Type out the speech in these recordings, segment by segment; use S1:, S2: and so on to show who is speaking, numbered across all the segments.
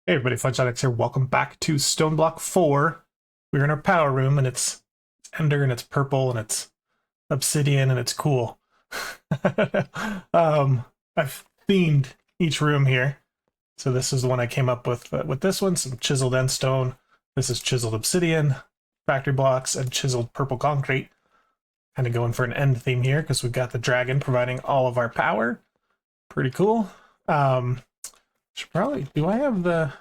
S1: Hey everybody, FunshineX here. Welcome back to Stoneblock 4. We're in our power room and it's ender and it's purple and it's obsidian and it's cool. I've themed each room here. So this is the one I came up with this one, some chiseled end stone. This is chiseled obsidian, factory blocks, and chiseled purple concrete. Kind of going for an end theme here because we've got the dragon providing all of our power. Pretty cool. Should probably, do I have I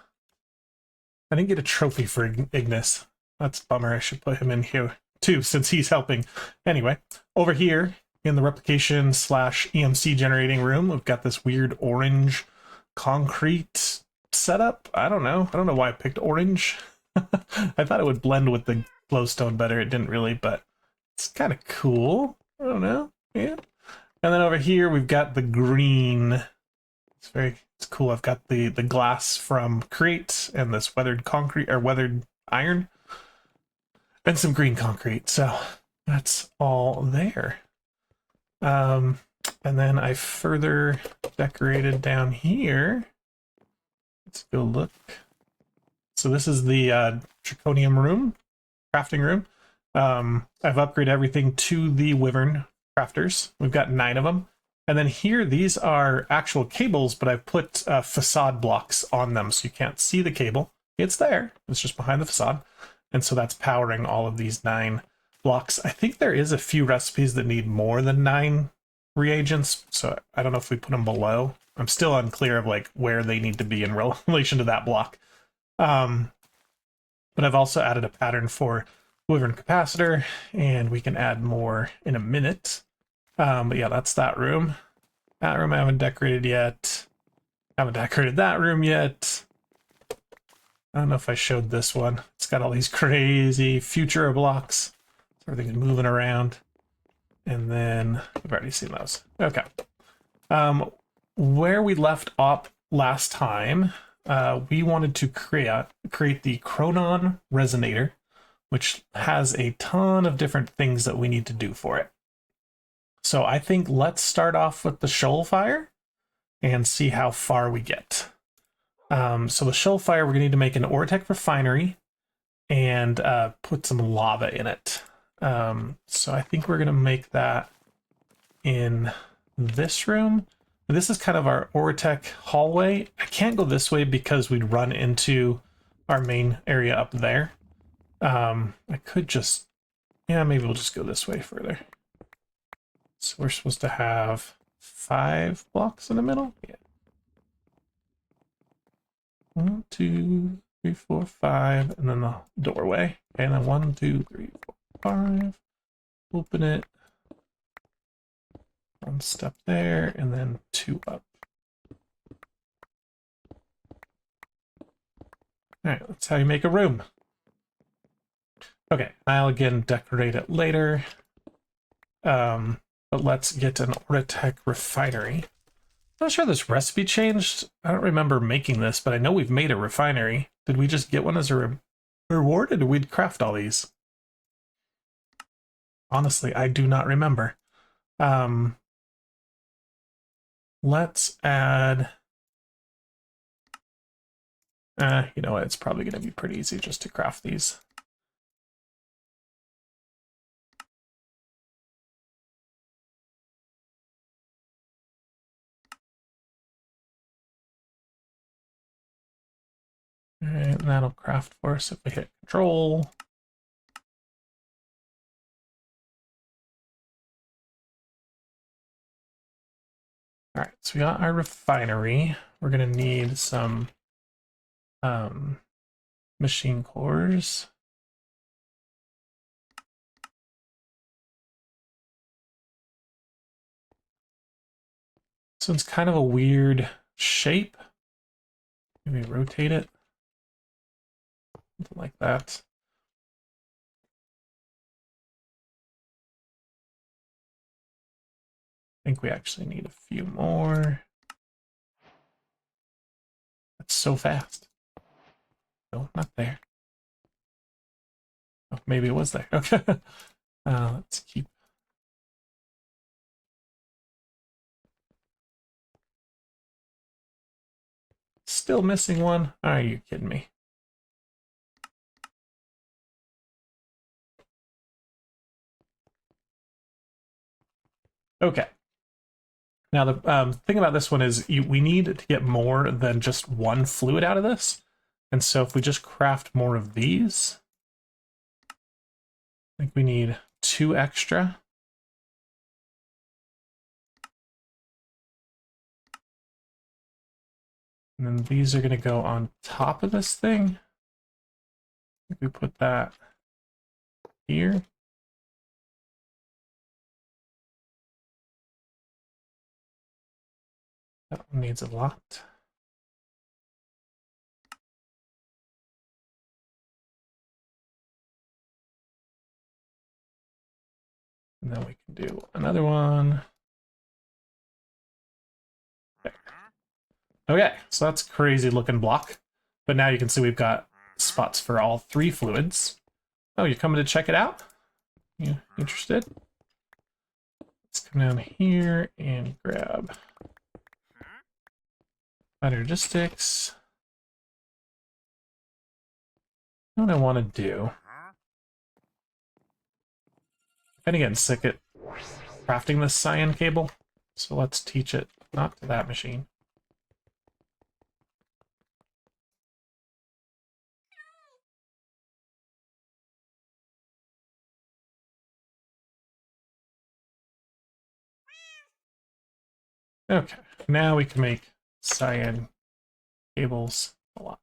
S1: didn't get a trophy for Ignis. That's a bummer. I should put him in here too, since he's helping. Anyway, over here in the replication slash EMC generating room, we've got this weird orange concrete setup. I don't know why I picked orange. I thought it would blend with the glowstone better. It didn't really, but it's kind of cool. I don't know. Yeah. And then over here, we've got the green. It's cool. I've got the glass from Create and this weathered concrete or weathered iron and some green concrete. So that's all there. And then I further decorated down here. Let's go look. So this is the draconium room, crafting room. I've upgraded everything to the wyvern crafters. We've got 9 of them. And then here, these are actual cables, but I've put facade blocks on them, so you can't see the cable. It's there. It's just behind the facade. And so that's powering all of these 9 blocks. I think there is a few recipes that need more than 9 reagents, so I don't know if we put them below. I'm still unclear of like where they need to be in relation to that block. But I've also added a pattern for wyvern capacitor, and we can add more in a minute. But yeah, that's that room. That room I haven't decorated yet. Haven't decorated that room yet. I don't know if I showed this one. It's got all these crazy future blocks. So everything's moving around. And then we've already seen those. Okay. Where we left off last time, we wanted to create the Chronon Resonator, which has a ton of different things that we need to do for it. So I think let's start off with the shoal fire and see how far we get. So the shoal fire, we're going to need to make an Oratech refinery and put some lava in it. So I think we're going to make that in this room. This is kind of our Oratech hallway. I can't go this way because we'd run into our main area up there. I could just, yeah, maybe we'll just go this way further. So we're supposed to have 5 blocks in the middle? Yeah. 1, 2, 3, 4, 5, and then the doorway. Okay, and then 1, 2, 3, 4, 5. Open it. 1 step there, and then 2 up. Alright, that's how you make a room. Okay, I'll again decorate it later. But let's get an Oratech refinery. I'm not sure this recipe changed. I don't remember making this, but I know we've made a refinery. Did we just get one as a reward, or did we craft all these? Honestly, I do not remember. Let's add... you know what? It's probably going to be pretty easy just to craft these. Alright, and that'll craft for us if we hit control. Alright, so we got our refinery. We're going to need some machine cores. So it's kind of a weird shape. Maybe rotate it. Something like that. I think we actually need a few more. That's so fast. No, not there. Oh, maybe it was there. Okay. Let's keep. Still missing one? Are you kidding me? Okay. Now the thing about this one is we need to get more than just one fluid out of this. And so if we just craft more of these, I think we need 2 extra. And then these are going to go on top of this thing. I think we put that here. That one needs a lot. And then we can do another one. Okay, so that's crazy looking block. But now you can see we've got spots for all 3 fluids. Oh, you're coming to check it out? You interested? Let's come down here and grab logistics. What I want to do. I'm kind of getting sick at crafting this cyan cable, so let's teach it not to that machine. Okay, now we can make cyan cables a lot.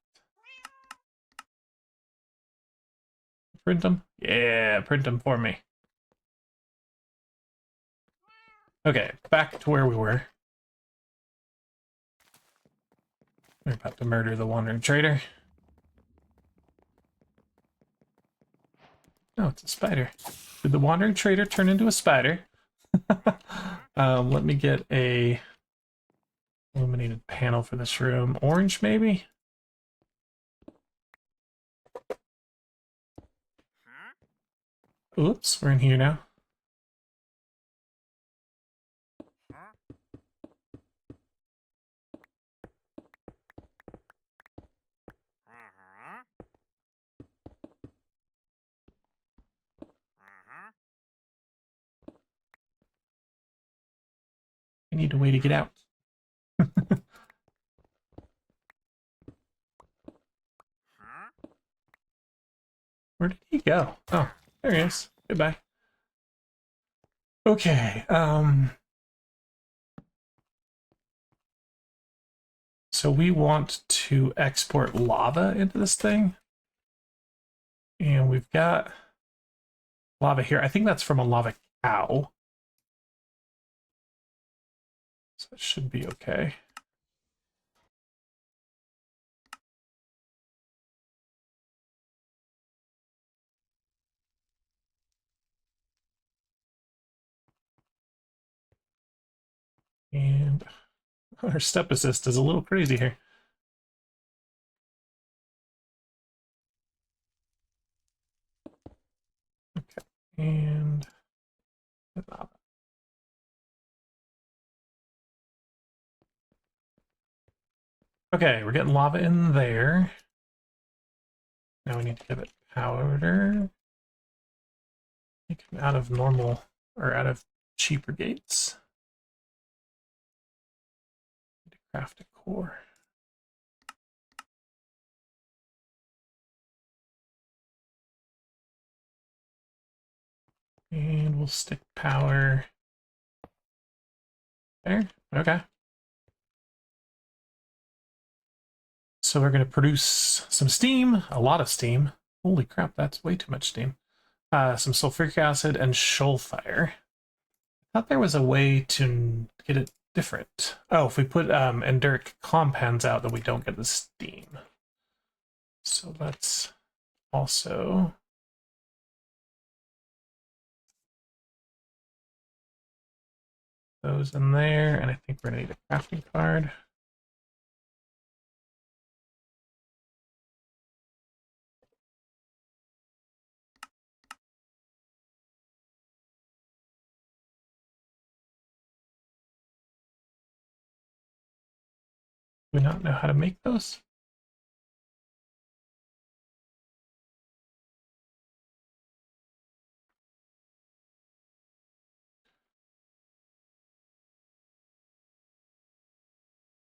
S1: Print them? Yeah, print them for me. Okay, back to where we were. We're about to murder the wandering trader. Oh, it's a spider. Did the wandering trader turn into a spider? Let me get a illuminated panel for this room. Orange, maybe? Oops, we're in here now. I need a way to get out. Where did he go? Oh, there he is. Goodbye. Okay, so we want to export lava into this thing. And we've got lava here. I think that's from a lava cow. So it should be okay. And our step assist is a little crazy here. Okay, and lava. Okay, we're getting lava in there. Now we need to give it powder. Make it out of normal, or out of cheaper gates. Need to craft a core. And we'll stick power there. Okay. So we're going to produce some steam, a lot of steam. Holy crap, that's way too much steam. Some sulfuric acid and shoal fire. I thought there was a way to get it different. Oh, if we put enduric compounds out, then we don't get the steam. So let's also those in there, and I think we're gonna need a crafting card. Do we not know how to make those?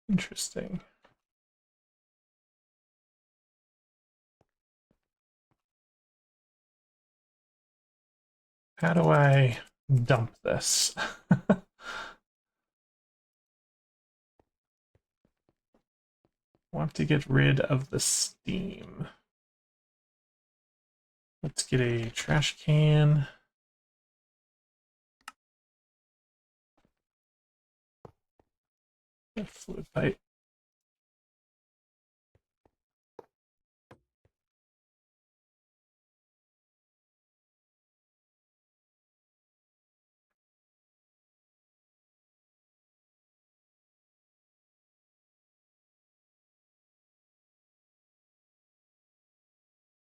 S1: Interesting. How do I dump this? Want to get rid of the steam. Let's get a trash can. A fluid pipe.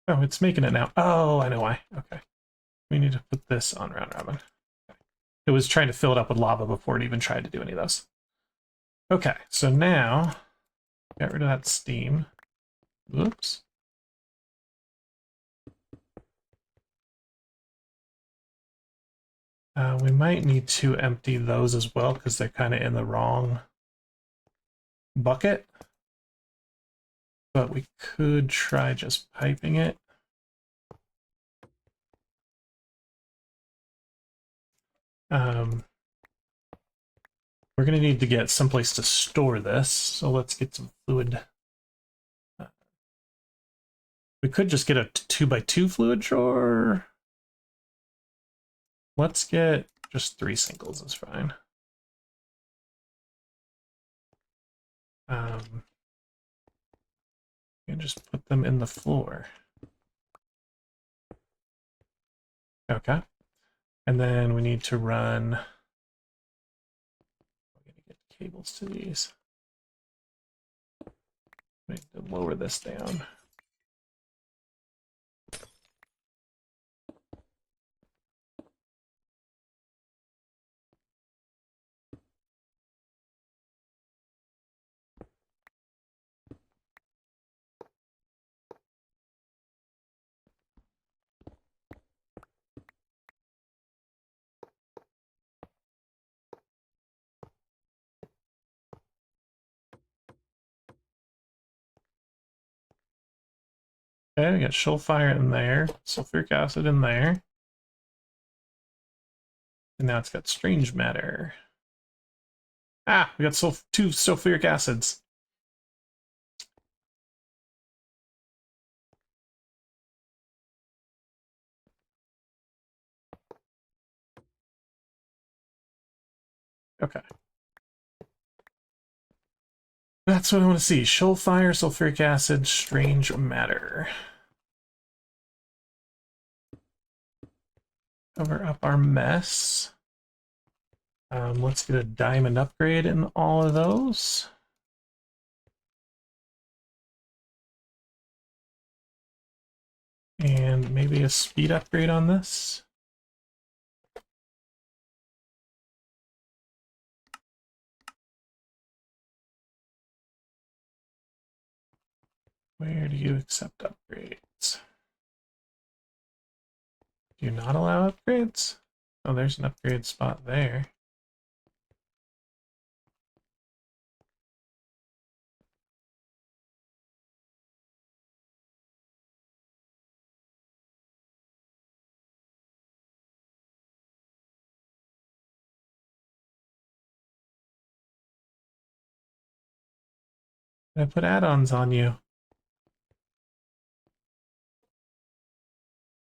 S1: Oh, it's making it now. Oh, I know why. Okay. We need to put this on round robin. Okay. It was trying to fill it up with lava before it even tried to do any of those. Okay, so now get rid of that steam. Oops. We might need to empty those as well because they're kind of in the wrong bucket. But we could try just piping it. We're going to need to get someplace to store this, so let's get some fluid. We could just get a 2x2 fluid drawer. Let's get just 3 singles is fine. And just put them in the floor. Okay. And then we need to run. We're going to get cables to these. We need to lower this down. Okay, we got Shoalfire in there, sulfuric acid in there. And now it's got strange matter. Ah, we got 2 sulfuric acids. Okay. That's what I want to see. Shoalfire, sulfuric acid, strange matter. Cover up our mess. Let's get a diamond upgrade in all of those. And maybe a speed upgrade on this. Where do you accept upgrades? Do you not allow upgrades? Oh, there's an upgrade spot there. I put add-ons on you.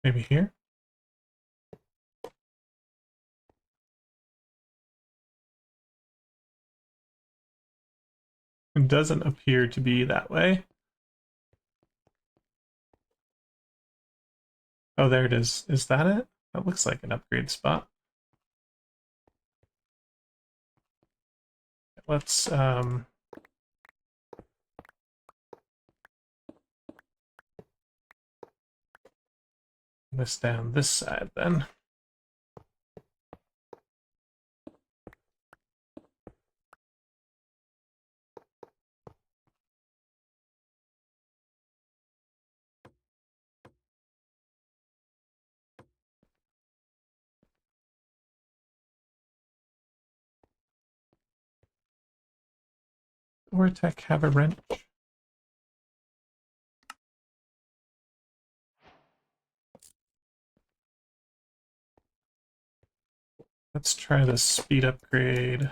S1: Maybe here? It doesn't appear to be that way. Oh, there it is. Is that it? That looks like an upgrade spot. Let's this down this side then. Vortec have a wrench? Let's try the speed upgrade.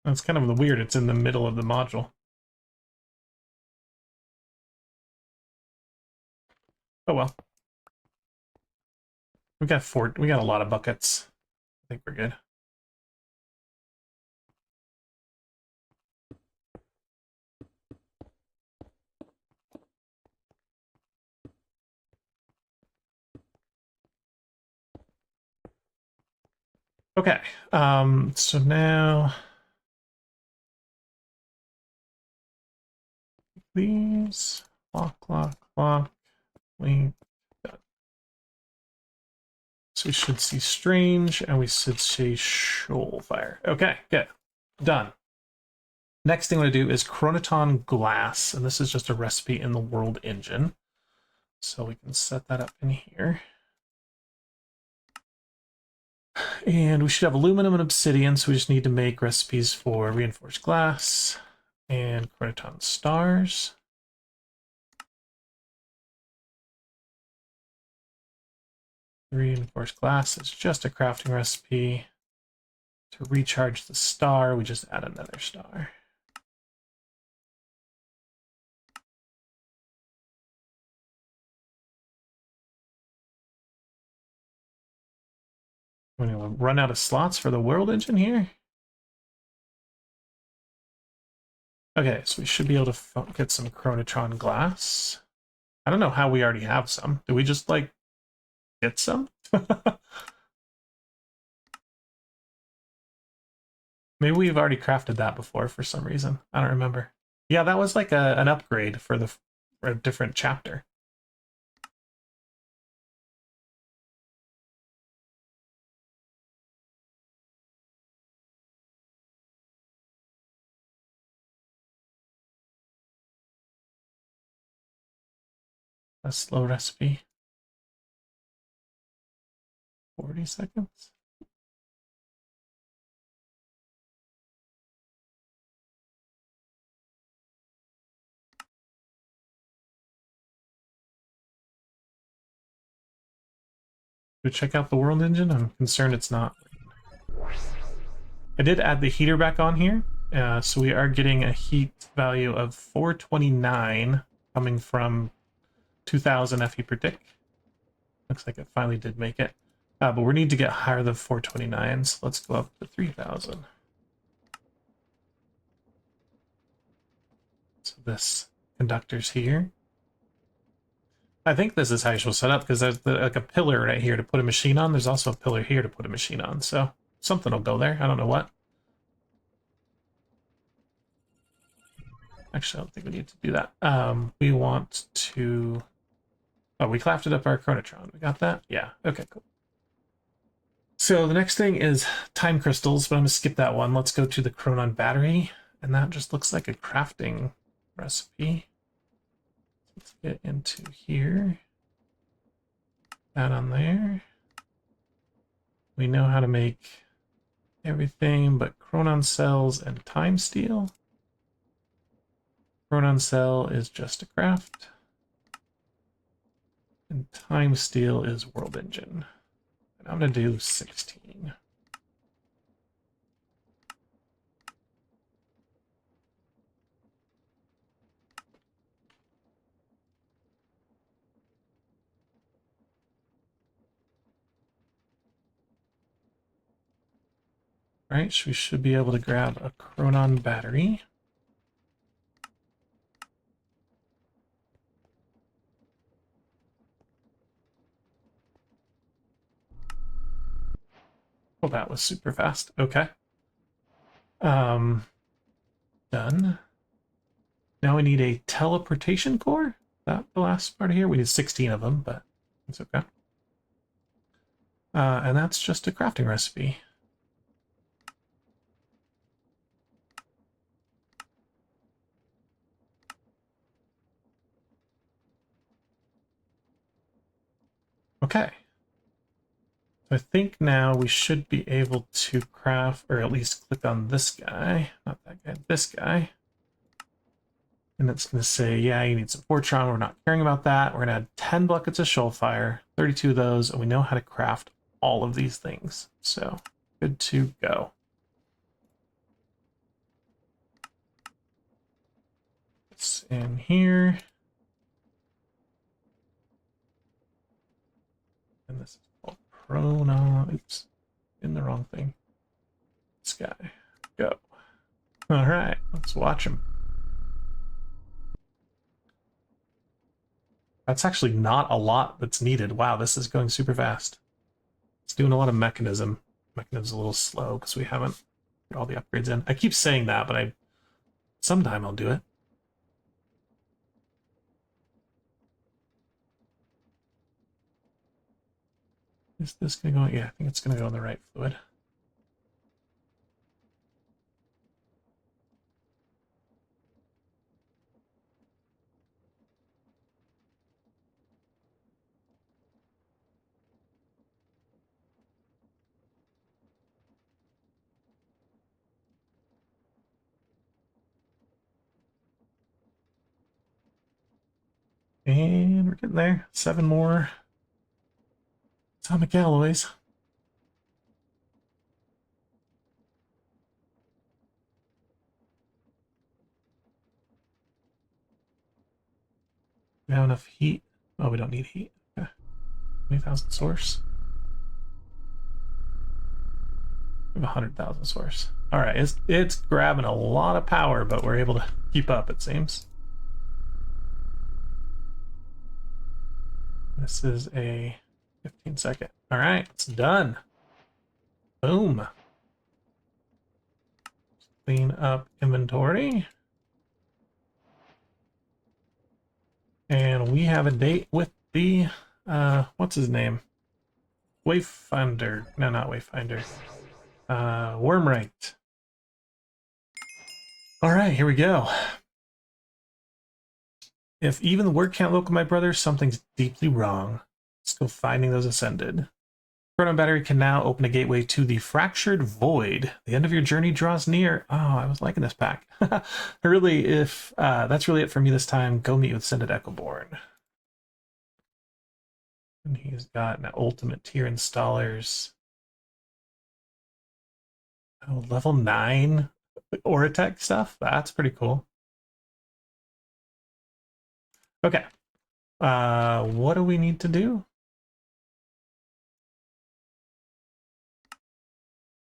S1: That's kind of weird. It's in the middle of the module. Oh well. We got a lot of buckets. I think we're good. Okay. So now these lock, link. So we should see strange, and we should see shoal fire. Okay, good. Done. Next thing I'm going to do is chronoton glass, and this is just a recipe in the world engine. So we can set that up in here. And we should have aluminum and obsidian, so we just need to make recipes for reinforced glass and chronoton stars. Reinforced glass is just a crafting recipe. To recharge the star, we just add another star. I'm going to run out of slots for the world engine here. Okay, so we should be able to get some chronotron glass. I don't know how we already have some. Do we just, like, get some? Maybe we've already crafted that before for some reason. I don't remember. Yeah, that was like an upgrade for a different chapter. A slow recipe. 40 seconds. Go check out the world engine. I'm concerned it's not. I did add the heater back on here. So we are getting a heat value of 429 coming from 2000 FE per tick. Looks like it finally did make it. But we need to get higher than 429, so let's go up to 3000. So this conductor's here. I think this is how you're supposed to set up, because there's like a pillar right here to put a machine on. There's also a pillar here to put a machine on, so something will go there. I don't know what. Actually, I don't think we need to do that. We want to... Oh, we crafted up our chronotron. We got that? Yeah. Okay, cool. So the next thing is time crystals, but I'm going to skip that one. Let's go to the chronon battery, and that just looks like a crafting recipe. Let's get into here. That on there. We know how to make everything but chronon cells and time steel. Chronon cell is just a craft. And time steel is world engine. And I'm going to do 16. Right, so we should be able to grab a chronon battery. Well, that was super fast. Okay. Done. Now we need a teleportation core. That the last part of here. We need 16 of them, but it's okay. And that's just a crafting recipe. Okay. I think now we should be able to craft, or at least click on this guy, not that guy, this guy. And it's going to say, yeah, you need some Fortron. We're not caring about that. We're going to add 10 buckets of Shoalfire, 32 of those, and we know how to craft all of these things. So, good to go. It's in here. And this is called Pronon. Oops, in the wrong thing. This guy. Go. All right, let's watch him. That's actually not a lot that's needed. Wow, this is going super fast. It's doing a lot of mechanism. Mechanism's a little slow because we haven't put all the upgrades in. I keep saying that, but sometime I'll do it. Is this gonna go? Yeah, I think it's gonna go in the right fluid. And we're getting there. 7 more atomic alloys. We have enough heat. Oh, we don't need heat. Okay. 20,000 source. We have 100,000 source. All right, it's grabbing a lot of power, but we're able to keep up, it seems. This is a 15-second. All right, it's done. Boom. Clean up inventory. And we have a date with the, what's his name? Wayfinder. No, not Wayfinder. Wormright. All right, here we go. If even the word can't local my brother, something's deeply wrong. Let's go finding those ascended. Chrono battery can now open a gateway to the fractured void. The end of your journey draws near. Oh, I was liking this pack. Really, if that's really it for me this time, go meet with Ascended Echoborn. And he's got an ultimate tier installers. Oh, level 9 Auratech stuff. That's pretty cool. Okay. What do we need to do?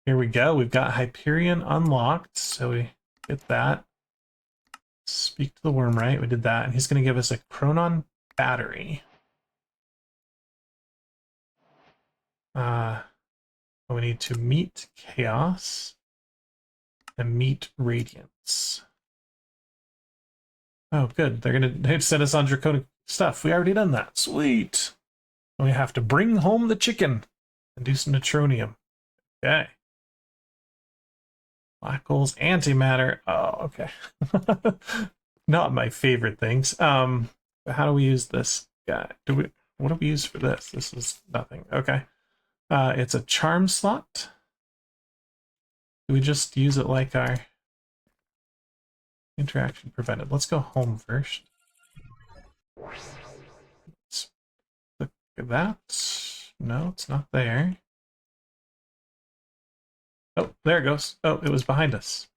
S1: Here we go. We've got Hyperion unlocked, so we get that. Speak to the Wormright. We did that, and he's going to give us a Chronon battery. We need to meet Chaos and meet Radiance. Oh, good. They'd send us on draconic stuff. We already done that. Sweet. And we have to bring home the chicken and do some neutronium. Okay. Black holes, antimatter. Oh, okay. Not my favorite things. How do we use this guy? What do we use for this? This is nothing. Okay. It's a charm slot. Do we just use it like our interaction prevented? Let's go home first. Let's look at that. No, it's not there. Oh, there it goes. Oh, it was behind us.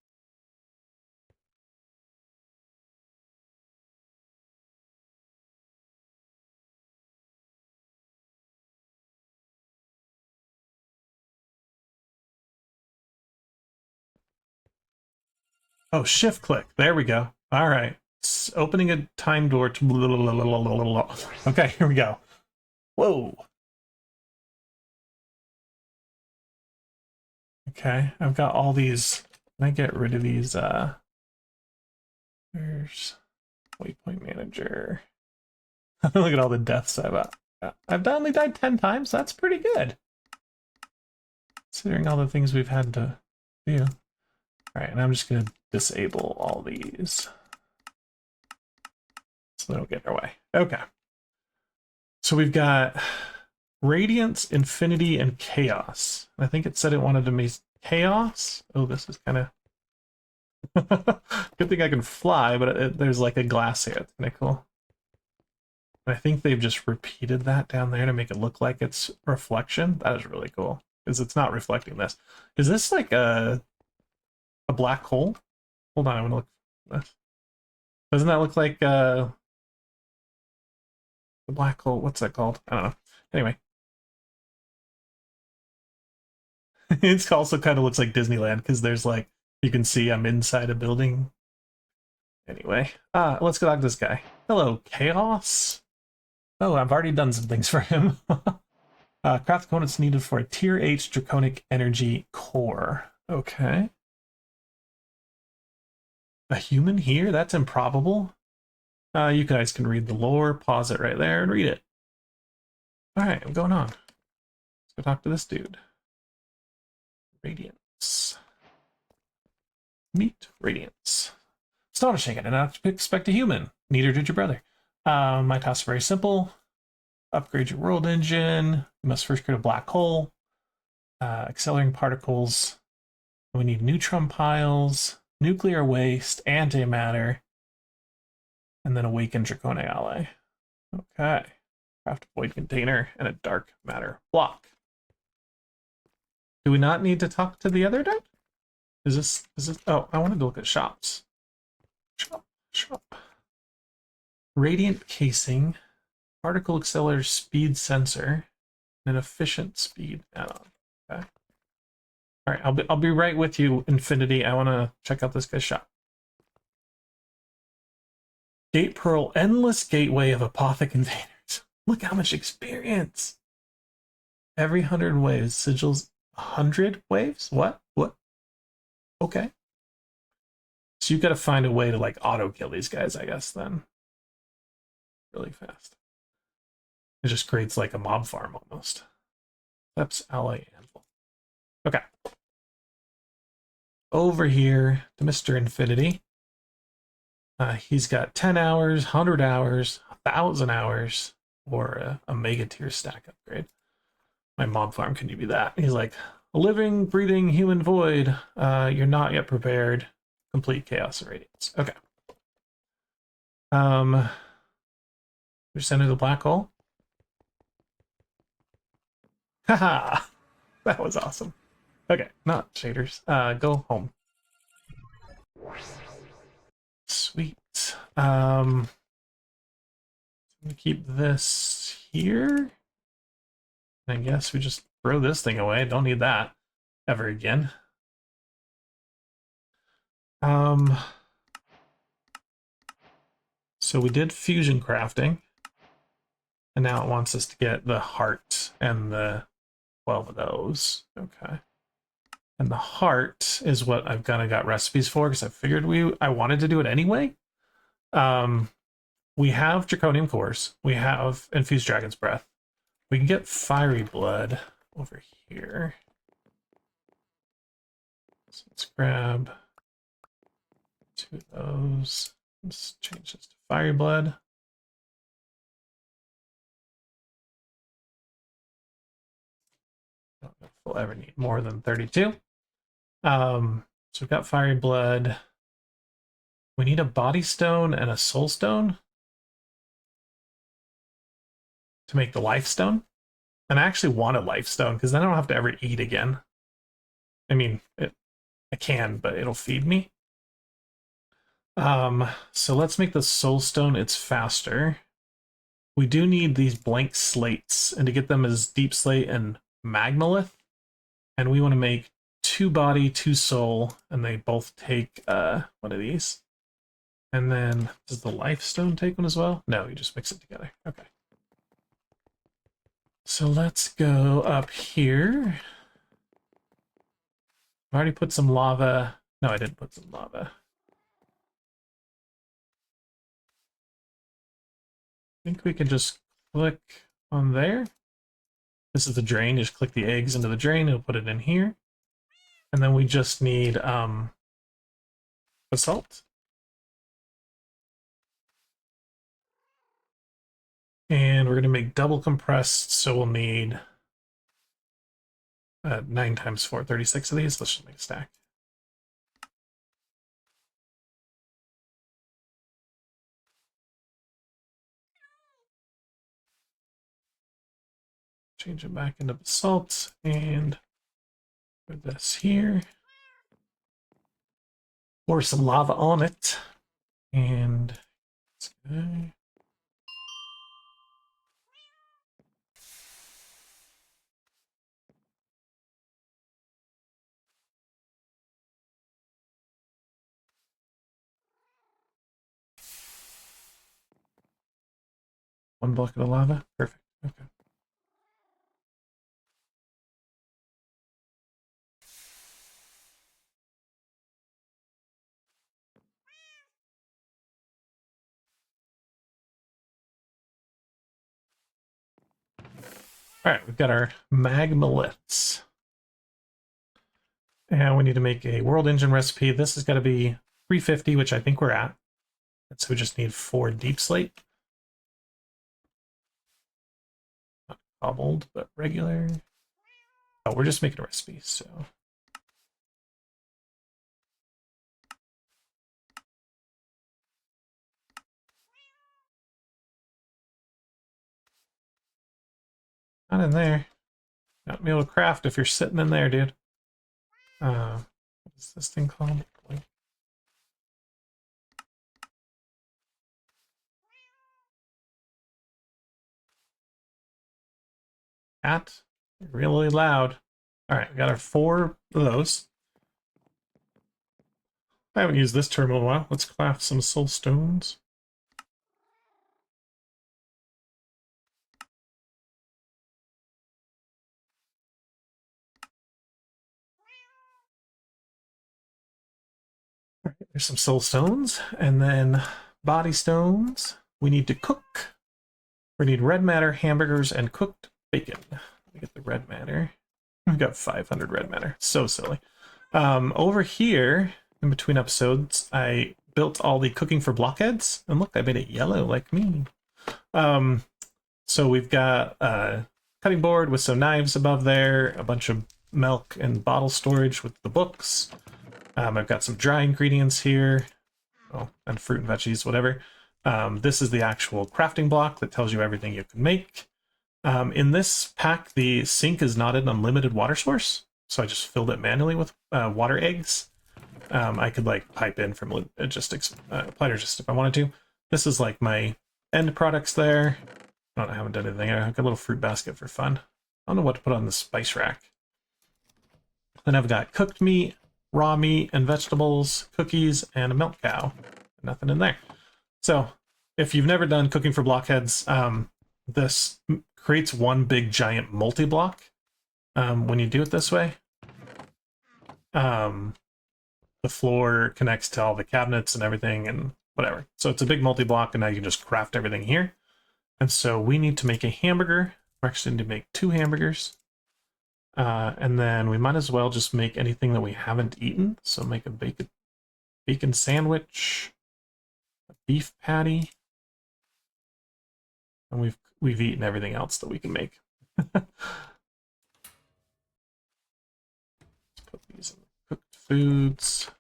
S1: Oh, shift click. There we go. All right. It's opening a time door to... Okay, here we go. Whoa. Okay, I've got all these. Can I get rid of these? There's waypoint manager. Look at all the deaths I've only died 10 times. That's pretty good, considering all the things we've had to do. All right, and I'm just gonna disable all these so they don't get in our way. Okay. So we've got Radiance, Infinity, and Chaos. I think it said it wanted to make Chaos. Oh, this is kind of... Good thing I can fly, but there's like a glass here. It's kind of cool. I think they've just repeated that down there to make it look like it's reflection. That is really cool, because it's not reflecting this. Is this like a black hole? Hold on, I'm gonna look at this. Doesn't that look like the black hole? What's that called? I don't know. Anyway. It also kind of looks like Disneyland, because there's like, you can see I'm inside a building. Anyway, let's go talk to this guy. Hello, Chaos. Oh, I've already done some things for him. Craft components needed for a tier H draconic energy core. Okay. A human here? That's improbable. You guys can read the lore, pause it right there, and read it. Alright, I'm going on. Let's go talk to this dude. Radiance. Meet Radiance. Astonishing, I did not expect a human. Neither did your brother. My tasks are very simple. Upgrade your world engine. You must first create a black hole. Accelerating particles. We need neutron piles, nuclear waste, antimatter, and then awaken draconic ally. Okay. Craft a void container and a dark matter block. Do we not need to talk to the other dude? Is this, oh, I wanted to look at shops. Shop. Radiant casing, particle accelerator speed sensor, and an efficient speed add-on. Okay. All right, I'll be right with you, Infinity. I want to check out this guy's shop. Gate Pearl, endless gateway of apothic containers. Look how much experience. Every 100 waves sigils 100 waves? What? Okay. So you've got to find a way to like auto kill these guys, I guess, then. Really fast. It just creates like a mob farm almost. Steps ally anvil. Okay. Over here to Mr. Infinity. He's got 10 hours, 100 hours, 1,000 hours, or a mega tier stack upgrade. My mob farm, can you be that? He's like, a living, breathing human void. You're not yet prepared. Complete chaos and radiance. Okay. Just enter the black hole. Haha! That was awesome. Okay, not shaders. Go home. Sweet. Keep this here. I guess we just throw this thing away. Don't need that ever again. So we did fusion crafting, and now it wants us to get the heart and the 12 of those. Okay. And the heart is what I've kind of got recipes for, because I figured I wanted to do it anyway. We have draconium cores. We have infused dragon's breath. We can get fiery blood over here. So let's grab 2 of those. Let's change this to fiery blood. I don't know if we'll ever need more than 32. So we've got fiery blood. We need a body stone and a soul stone to make the life stone. And I actually want a life stone, because then I don't have to ever eat again. I mean, I can, but it'll feed me. So let's make the soul stone. It's faster. We do need these blank slates, and to get them as deep slate and magmalith. And we want to make 2 body, 2 soul, and they both take one of these. And then does the life stone take one as well? No, you just mix it together. Okay. So let's go up here. I've already put some lava. No, I didn't put some lava. I think we can just click on there. This is the drain. Just click the eggs into the drain. It'll put it in here. And then we just need basalt. And we're going to make double compressed, so we'll need 9 times 4, 36 of these. Let's just make a stack. Change it back into basalt and put this here. Pour some lava on it. And okay. One bucket of lava. Perfect. Okay. All right, we've got our magmaliths. And we need to make a world engine recipe. This has got to be 350, which I think we're at. And so we just need 4 deep slate. Not cobbled, but regular. Oh, we're just making a recipe, so. Not in there. Not be able to craft if you're sitting in there, dude. What is this thing called? Cat? Really loud. All right, we got our 4 of those. I haven't used this terminal in a while. Let's craft some soul stones. All right, there's some soul stones, and then body stones. We need to cook. We need red matter, hamburgers, and cooked bacon. Let me get the red matter. We've got 500 red matter. So silly. Over here, in between episodes, I built all the cooking for blockheads. And look, I made it yellow like me. So we've got a cutting board with some knives above there, a bunch of milk and bottle storage with the books. I've got some dry ingredients here. Oh, and fruit and veggies, whatever. This is the actual crafting block that tells you everything you can make. In this pack, the sink is not an unlimited water source, so I just filled it manually with water eggs. I could like pipe in from logistics, Plitergist if I wanted to. This is like my end products there. I haven't done anything. I have a little fruit basket for fun. I don't know what to put on the spice rack. Then I've got cooked meat, raw meat and vegetables, cookies, and a milk cow. Nothing in there. So if you've never done cooking for blockheads, this creates one big giant multi-block when you do it this way. The floor connects to all the cabinets and everything and whatever. So it's a big multi-block, and now you can just craft everything here. And so we need to make a hamburger. We're actually need to make 2 hamburgers. And then we might as well just make anything that we haven't eaten. So make a bacon sandwich, a beef patty, and we've eaten everything else that we can make. Let's put these in the cooked foods.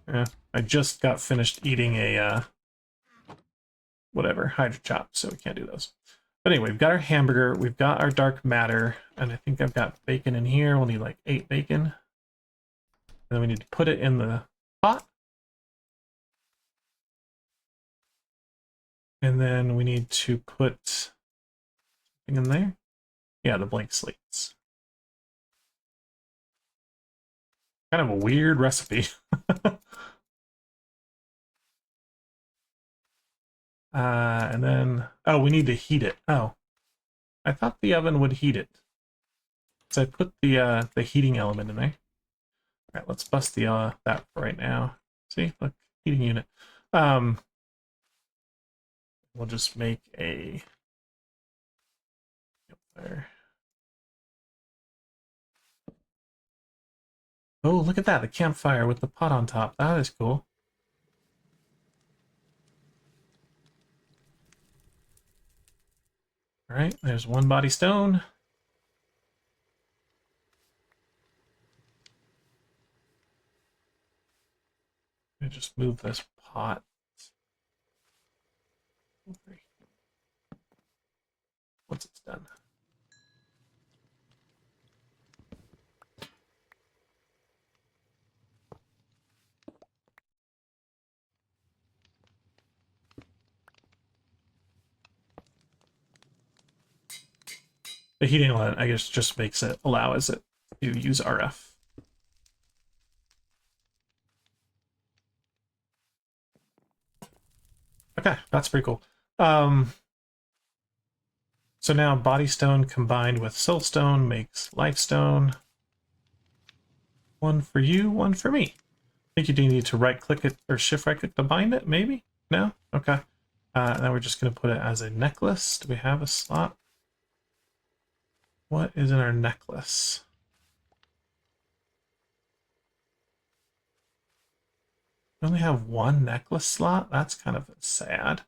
S1: Yeah, I just got finished eating a whatever hydro chop, so we can't do those. But anyway, we've got our hamburger, we've got our dark matter, and I think I've got bacon in here. We'll need like 8 bacon. And then we need to put it in the pot. And then we need to put something in there. Yeah, the blank slates. Kind of a weird recipe. And then, oh, we need to heat it. Oh, I thought the oven would heat it. So I put the heating element in there. All right, let's bust the that right now. See, look, heating unit. We'll just make a there. Oh, look at that, the campfire with the pot on top. That is cool. All right, there's one body stone. Let me just move this pot over here. Once it's done. The heating element, I guess, just makes it allows it to use RF. Okay, that's pretty cool. So now body stone combined with soul stone makes life stone. One for you, one for me. I think you do need to right click it or shift right click to bind it, maybe? No? Okay. Now we're just going to put it as a necklace. Do we have a slot? What is in our necklace? We only have one necklace slot? That's kind of sad.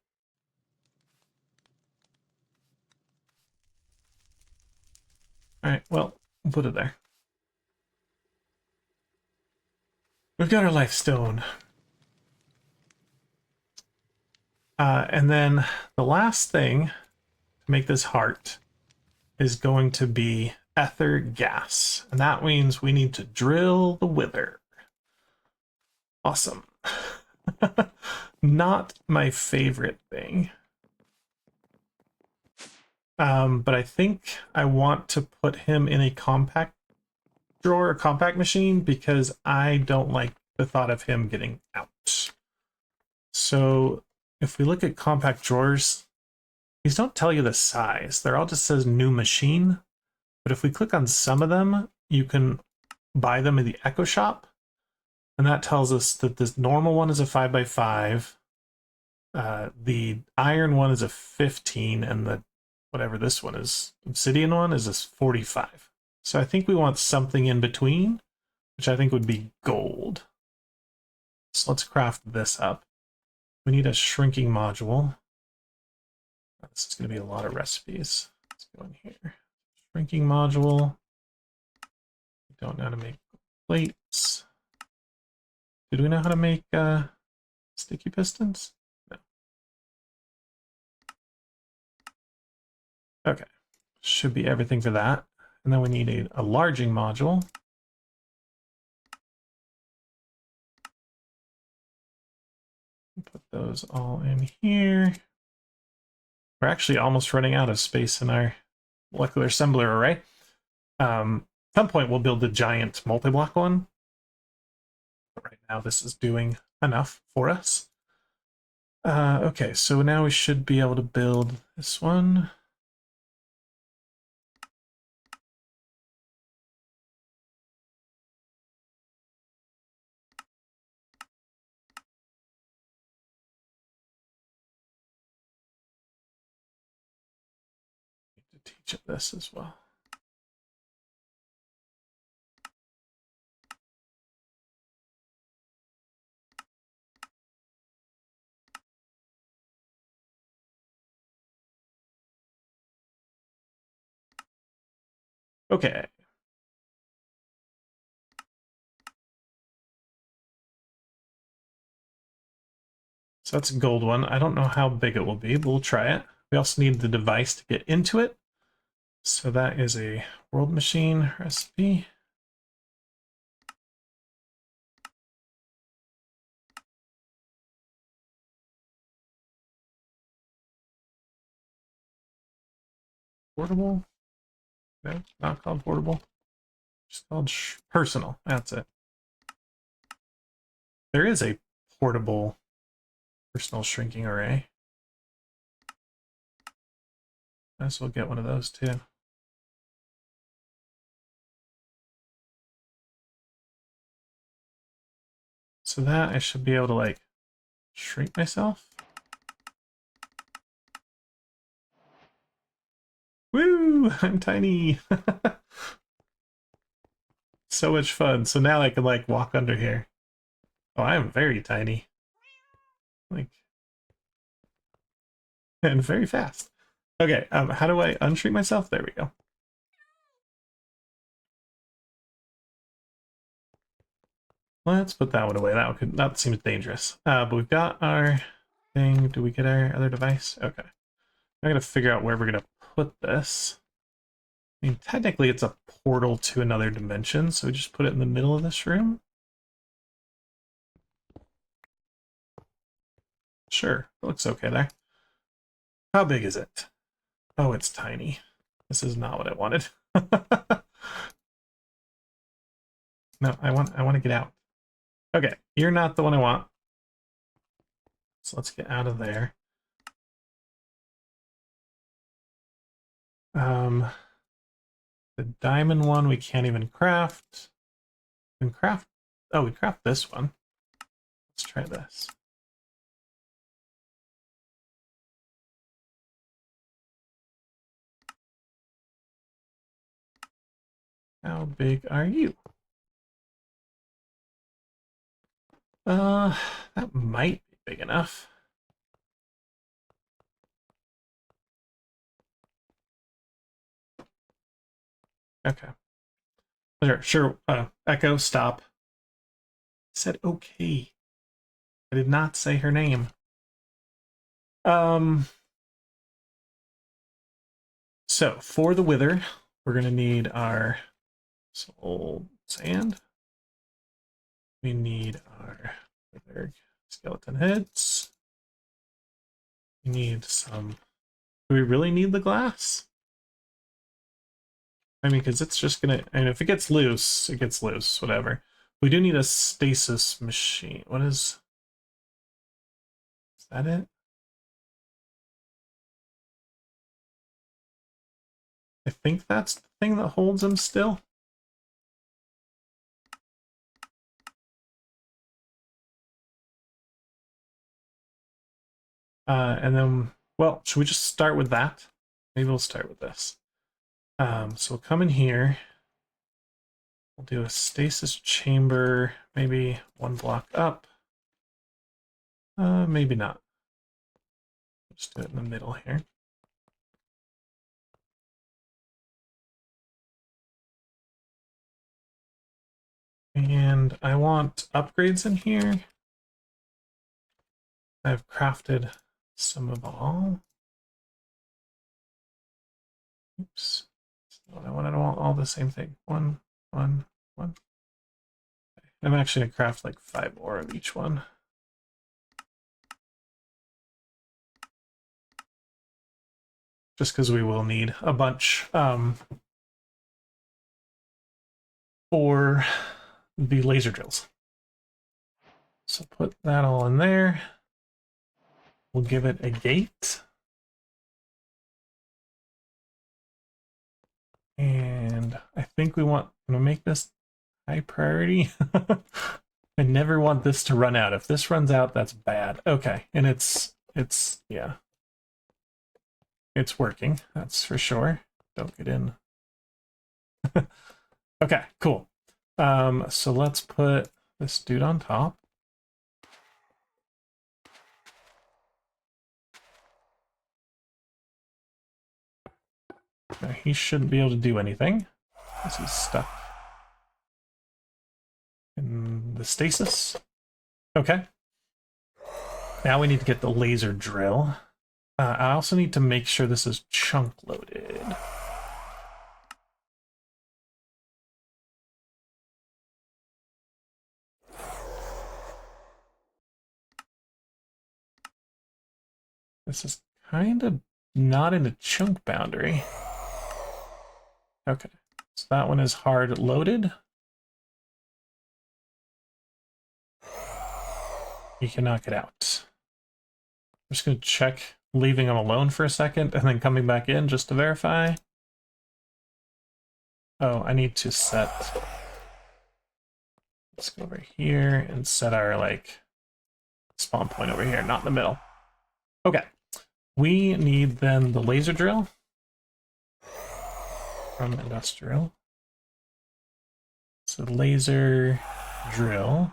S1: Alright, well, we'll put it there. We've got our life stone. And then the last thing to make this heart is going to be ether gas. And that means we need to drill the wither. Awesome. Not my favorite thing. But I think I want to put him in a compact drawer, a compact machine, because I don't like the thought of him getting out. So if we look at compact drawers, these don't tell you the size. They're all just says new machine. But if we click on some of them, you can buy them in the Echo Shop. And that tells us that this normal one is a 5x5. The iron one is a 15, and the whatever this one is, obsidian one, is a 45. So I think we want something in between, which I think would be gold. So let's craft this up. We need a shrinking module. This is going to be a lot of recipes. Let's go in here. Shrinking module. We don't know how to make plates. Did we know how to make sticky pistons? No. Okay. Should be everything for that. And then we need a larging module. Put those all in here. We're actually almost running out of space in our molecular assembler array. At some point we'll build a giant multi-block one. But right now this is doing enough for us. Okay, so now we should be able to build this one. Need to teach it this as well. Okay. So that's a gold one. I don't know how big it will be, but we'll try it. We also need the device to get into it. So that is a world machine recipe. Portable? No, not called portable. Just called personal. That's it. There is a portable personal shrinking array. Might as well get one of those too. So that I should be able to like shrink myself. Woo! I'm tiny. So much fun. So now I can like walk under here. Oh, I am very tiny. Like, and very fast. Okay, how do I untreat myself? There we go. Let's put that one away. That seems dangerous. But we've got our thing. Do we get our other device? Okay. I gotta figure out where we're gonna put this. I mean, technically it's a portal to another dimension, so we just put it in the middle of this room. Sure, it looks okay there. How big is it? Oh, it's tiny. This is not what I wanted. No, I want to get out. Okay, you're not the one I want. So let's get out of there. The diamond one we can't even craft. We can craft. Oh, we craft this one. Let's try this. How big are you? That might be big enough. Okay. Sure. Echo, stop. I said okay. I did not say her name. So for the wither, we're gonna need our soul sand. We need our wither skeleton heads. We need some. Do we really need the glass? I mean, because it's just gonna. And if it gets loose, it gets loose. Whatever. We do need a stasis machine. What is? Is that it? I think that's the thing that holds him still. And then, well, should we just start with that? Maybe we'll start with this. So we'll come in here. We'll do a stasis chamber, maybe one block up. Maybe not. Just do it in the middle here. And I want upgrades in here. I've crafted some of all. Oops. That's not what I want. I don't want all the same thing. One. Okay. I'm actually going to craft like 5 more of each one. Just because we will need a bunch for the laser drills. So put that all in there. We'll give it a gate. And I think I'm gonna make this high priority. I never want this to run out. If this runs out, that's bad. Okay, and yeah. It's working, that's for sure. Don't get in. Okay, cool. So let's put this dude on top. Now, he shouldn't be able to do anything because he's stuck in the stasis. Okay. Now we need to get the laser drill. I also need to make sure this is chunk loaded. This is kind of not in a chunk boundary. Okay, so that one is hard loaded. You can knock it out. I'm just going to check leaving him alone for a second and then coming back in just to verify. Oh, I need to set... Let's go over here and set our, like, spawn point over here, not in the middle. Okay. We need then the laser drill from industrial. So laser drill.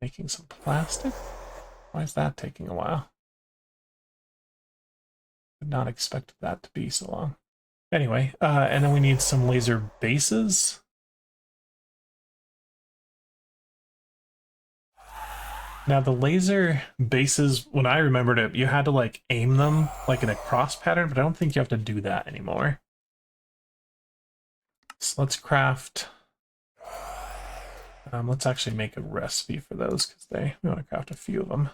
S1: Making some plastic? Why is that taking a while? Did not expect that to be so long. Anyway, and then we need some laser bases. Now the laser bases, when I remembered it, you had to like aim them like in a cross pattern, but I don't think you have to do that anymore. So let's craft. Let's actually make a recipe for those because we want to craft a few of them.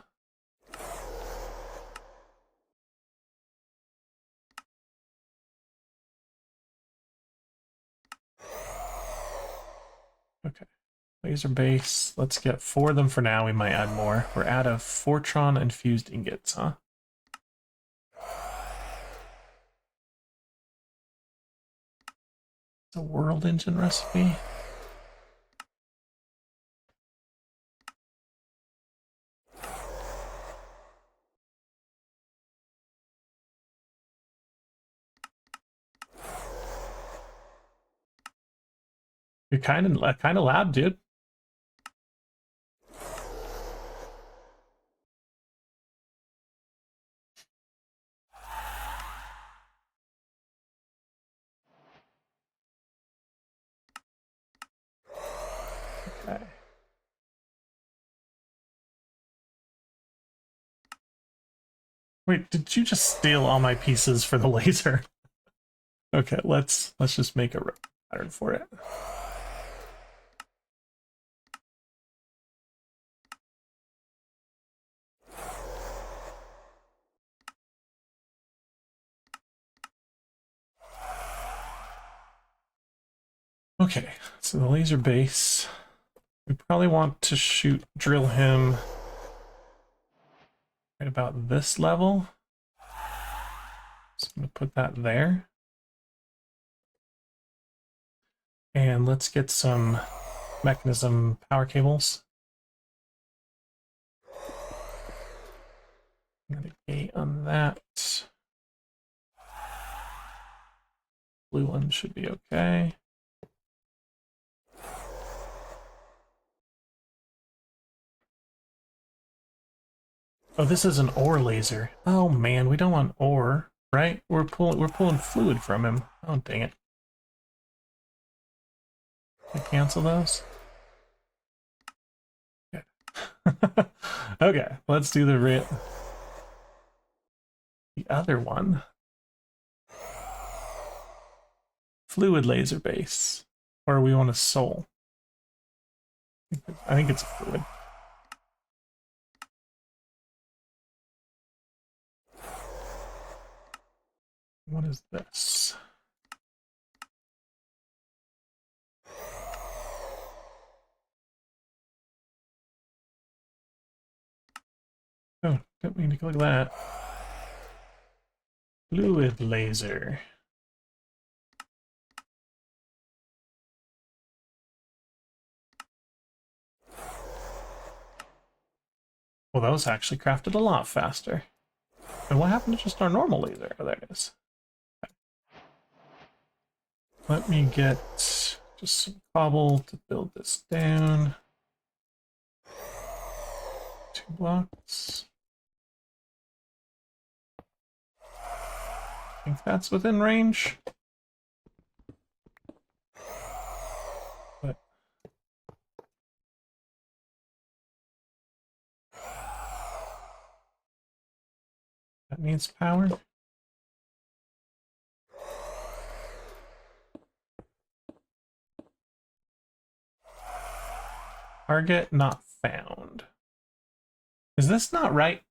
S1: Okay, laser base. Let's get 4 of them for now. We might add more. We're out of Fortron infused ingots, huh? It's a world engine recipe. You're kind of loud, dude. Okay. Wait, did you just steal all my pieces for the laser? Okay, let's just make a pattern for it. Okay, so the laser base, we probably want to drill him right about this level. So I'm gonna put that there. And let's get some mechanism power cables. Another gate on that. Blue one should be okay. Oh, this is an ore laser. Oh man, we don't want ore, right? We're pulling fluid from him. Oh dang it. Can I cancel those? Good. Okay, let's do the other one. Fluid laser base. Or we want a soul. I think it's fluid. What is this? Oh, didn't mean to click that. Fluid laser. Well, those actually crafted a lot faster. And what happened to just our normal laser? Oh, there it is. Let me get just some cobble to build this down. 2 blocks. I think that's within range. But that needs power. Target not found. Is this not right?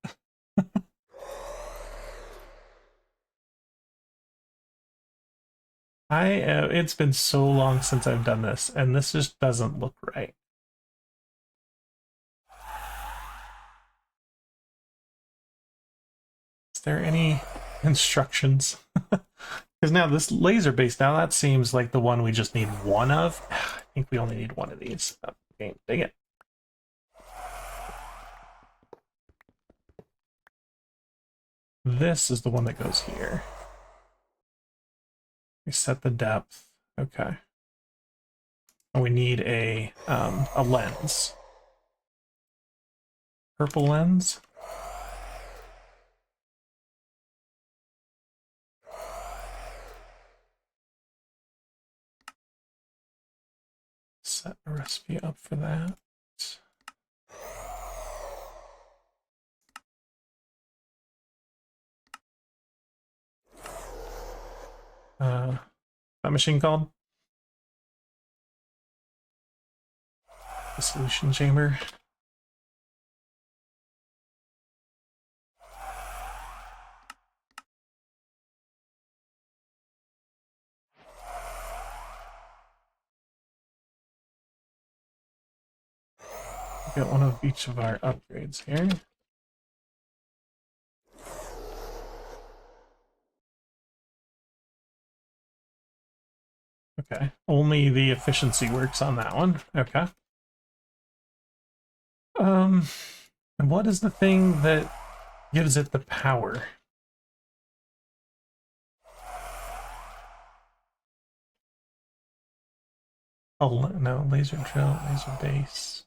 S1: It's been so long since I've done this, and this just doesn't look right. Is there any instructions? Because now this laser base, now that seems like the one we just need one of. I think we only need one of these. Okay, dang it. This is the one that goes here. We set the depth. Okay. And we need a lens. purple lens. Set a recipe up for that. That machine called? The solution chamber. Get one of each of our upgrades here. Okay, only the efficiency works on that one. Okay. And what is the thing that gives it the power? Oh, no, laser drill, laser base.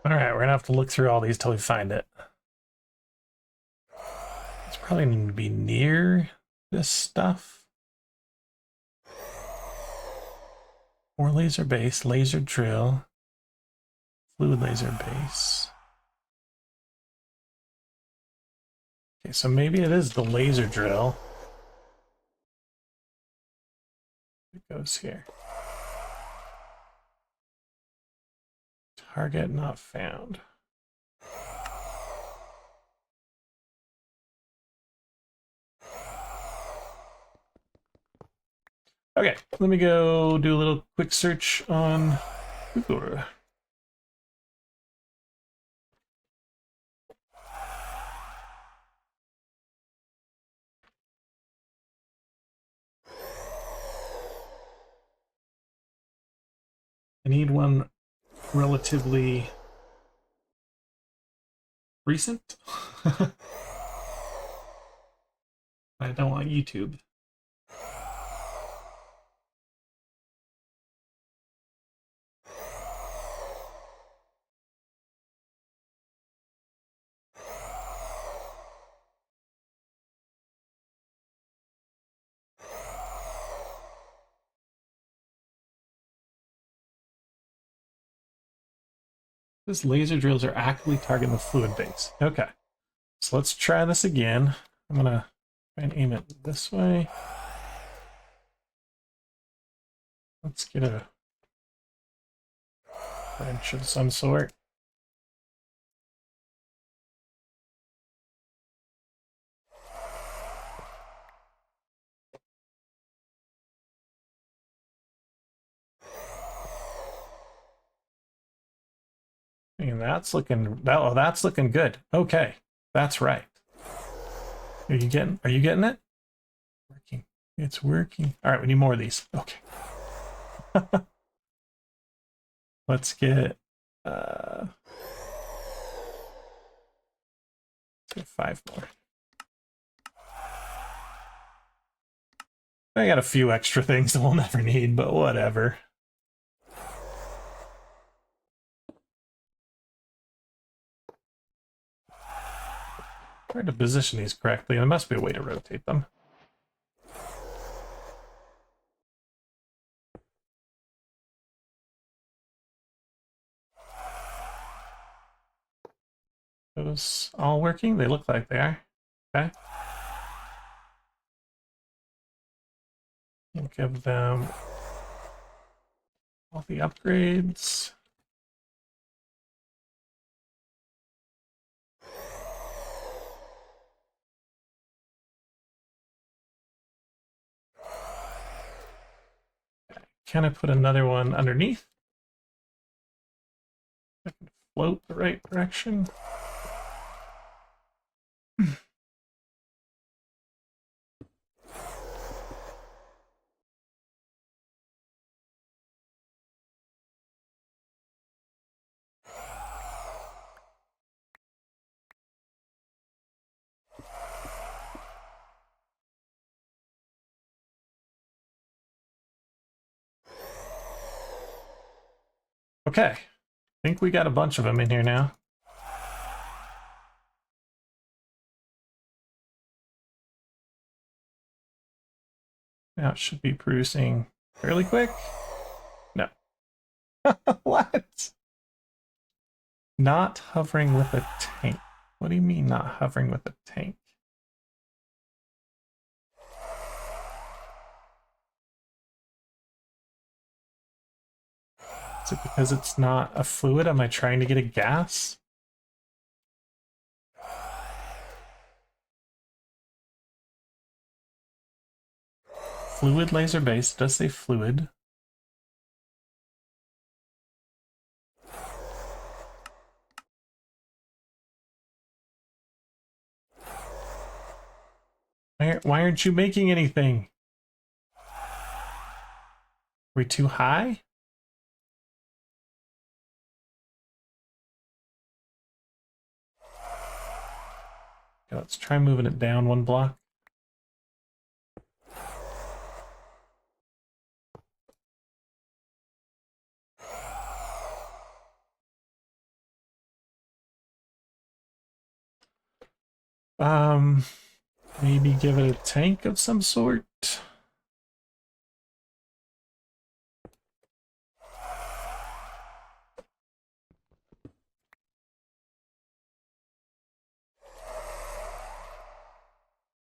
S1: All right, we're gonna have to look through all these till we find it. It's probably going to be near this stuff. Or laser base, laser drill, fluid laser base. Okay, so maybe it is the laser drill. It goes here. Target not found. Okay, let me go do a little quick search on Google. I need one relatively recent. I don't want YouTube. These laser drills are actively targeting the fluid base. Okay, so let's try this again. I'm gonna try and aim it this way. Let's get a wrench of some sort. And that's looking that's looking good. Okay, that's right. Are you getting it? Working. It's working. All right, we need more of these. Okay. Let's get let's get 5 more. I got a few extra things that we'll never need, but whatever. Trying to position these correctly. There must be a way to rotate them. Those all working? They look like they are. Okay. We'll give them all the upgrades. Can I put another one underneath? I can float the right direction. Okay, I think we got a bunch of them in here now. Now it should be producing fairly quick. No. What? Not hovering with a tank. What do you mean not hovering with a tank? Is it because it's not a fluid? Am I trying to get a gas? Fluid laser base. It does say fluid. Why aren't you making anything? Are we too high? Okay, let's try moving it down one block. Maybe give it a tank of some sort.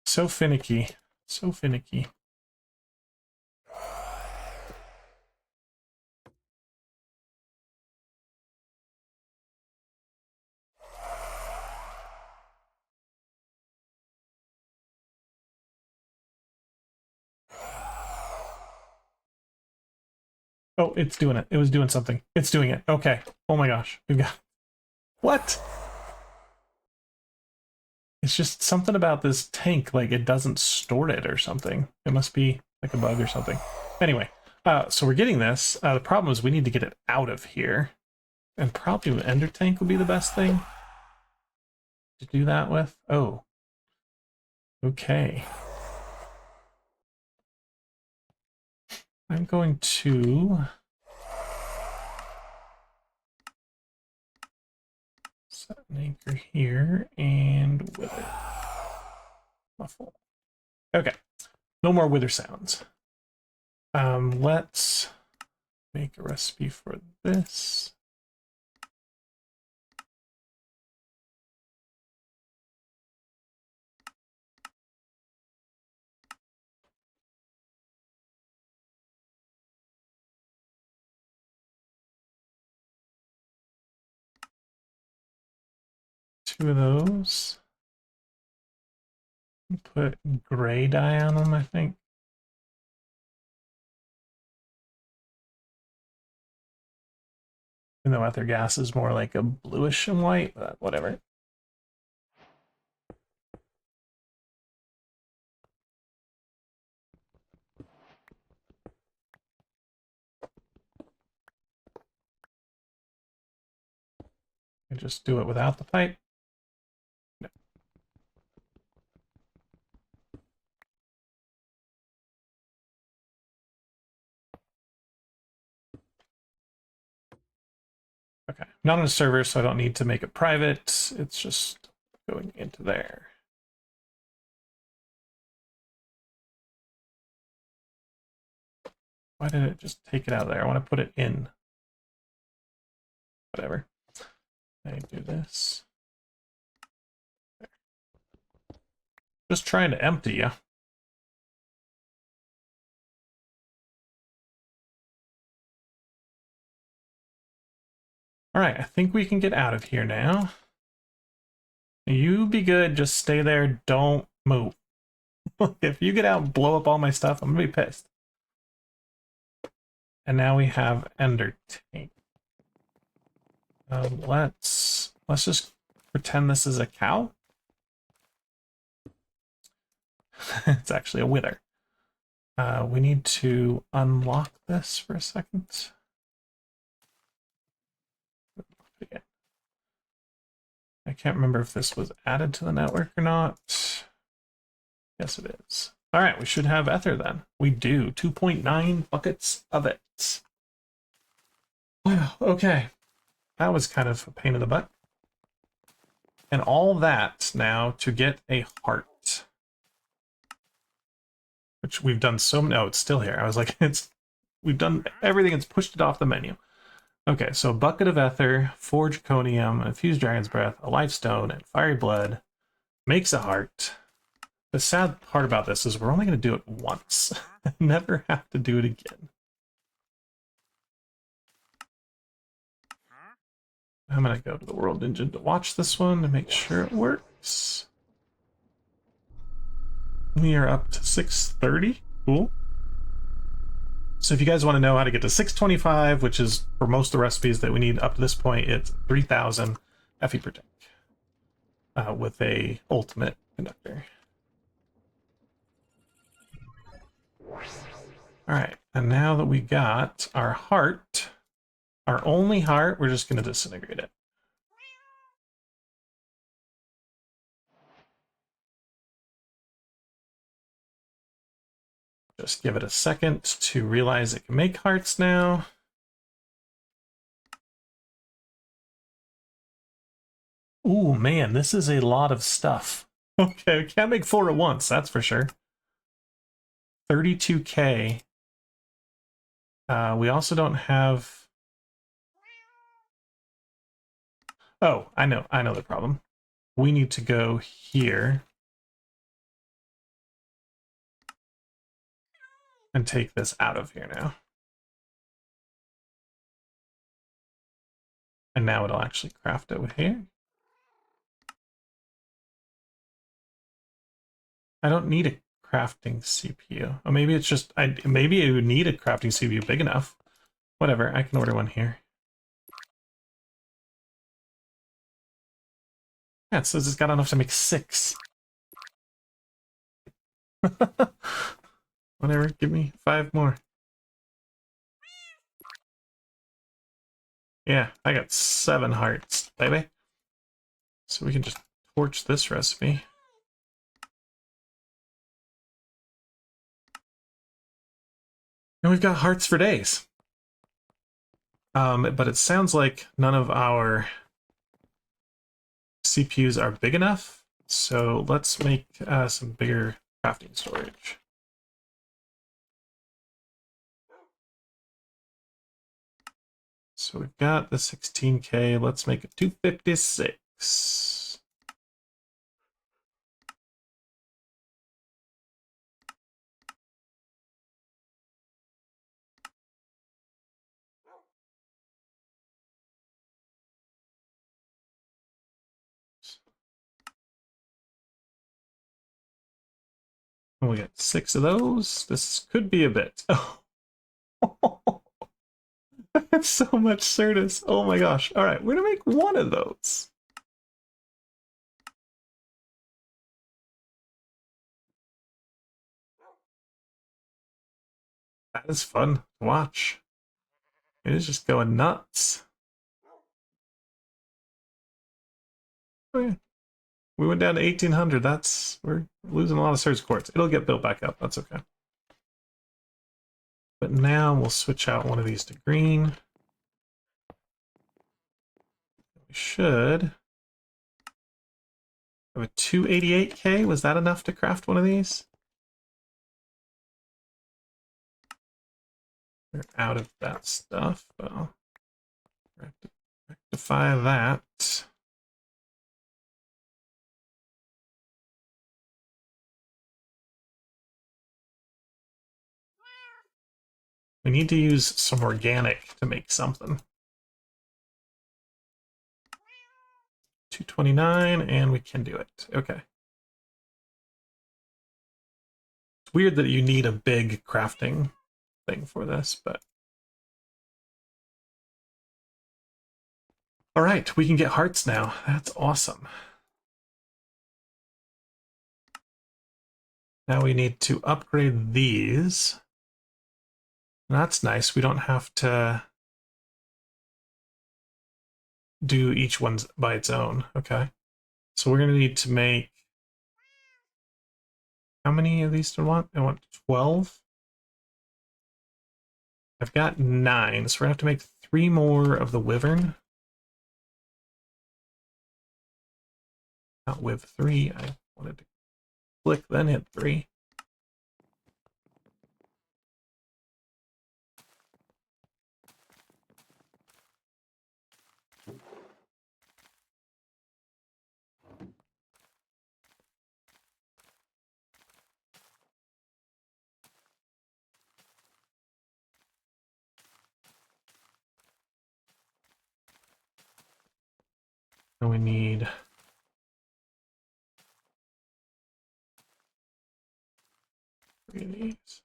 S1: So finicky. So finicky. Oh, it's doing it. It was doing something. It's doing it. Okay. Oh my gosh. We've got... What? It's just something about this tank, like it doesn't store it or something. It must be like a bug or something. Anyway, so we're getting this. The problem is we need to get it out of here. And probably an ender tank would be the best thing to do that with. Oh. Okay. I'm going to set an anchor here and wither. Muffle. Okay. No more wither sounds. Let's make a recipe for this. Two of those. Put gray dye on them, I think. Even though ether gas is more like a bluish and white, but whatever. I just do it without the pipe. No. Okay, not on a server, so I don't need to make it private. It's just going into there. Why did it just take it out of there? I want to put it in. Whatever. I do this. There. Just trying to empty you. All right, I think we can get out of here now. You be good, just stay there, don't move. If you get out and blow up all my stuff, I'm gonna be pissed. And now we have Ender Tank. Let's just pretend this is a cow. It's actually a wither. We need to unlock this for a second. I can't remember if this was added to the network or not. Yes, it is. All right, we should have ether then. We do. 2.9 buckets of it. Okay, that was kind of a pain in the butt. And all that now to get a heart. Which we've done so many. Oh, it's still here. I was like, we've done everything. It's pushed it off the menu. Okay, so a bucket of ether, 4 draconium, a fused dragon's breath, a life stone, and fiery blood makes a heart. The sad part about this is we're only going to do it once. Never have to do it again. I'm going to go to the World Engine to watch this one to make sure it works. We are up to 630. Cool. So if you guys want to know how to get to 625, which is for most of the recipes that we need up to this point, it's 3000 FE per tank with a ultimate conductor. All right, and now that we got our heart, our only heart, we're just going to disintegrate it. Just give it a second to realize it can make hearts now. Ooh, man, this is a lot of stuff. Okay, we can't make 4 at once, that's for sure. 32K. We also don't have... Oh, I know the problem. We need to go here and take this out of here now. And now it'll actually craft over here. I don't need a crafting CPU. Oh, maybe it's just... maybe it would need a crafting CPU big enough. Whatever, I can order one here. Yeah, it says it's got enough to make 6. Whatever, give me 5 more. Yeah, I got 7 hearts, baby. So we can just torch this recipe. And we've got hearts for days. But it sounds like none of our CPUs are big enough. So let's make some bigger crafting storage. So we've got the 16K. Let's make it 256. We got 6 of those. This could be a bit. Oh. That's so much Certus. Oh my gosh. All right, we're gonna make 1 of those. That is fun to watch. It is just going nuts. Oh, yeah. We went down to 1800. We're losing a lot of surge quartz. It'll get built back up. That's okay. But now we'll switch out one of these to green. We should have a 288K. Was that enough to craft one of these? We're out of that stuff. Well, rectify that. We need to use some organic to make something. 229, and we can do it. Okay. It's weird that you need a big crafting thing for this, but... All right, we can get hearts now. That's awesome. Now we need to upgrade these. That's nice. We don't have to do each one by its own. Okay. So we're going to need to make... How many of these do I want? I want 12. I've got 9, so we're gonna have to make 3 more of the wyvern. Not with 3. I wanted to click, then hit 3. And we need 3 of these.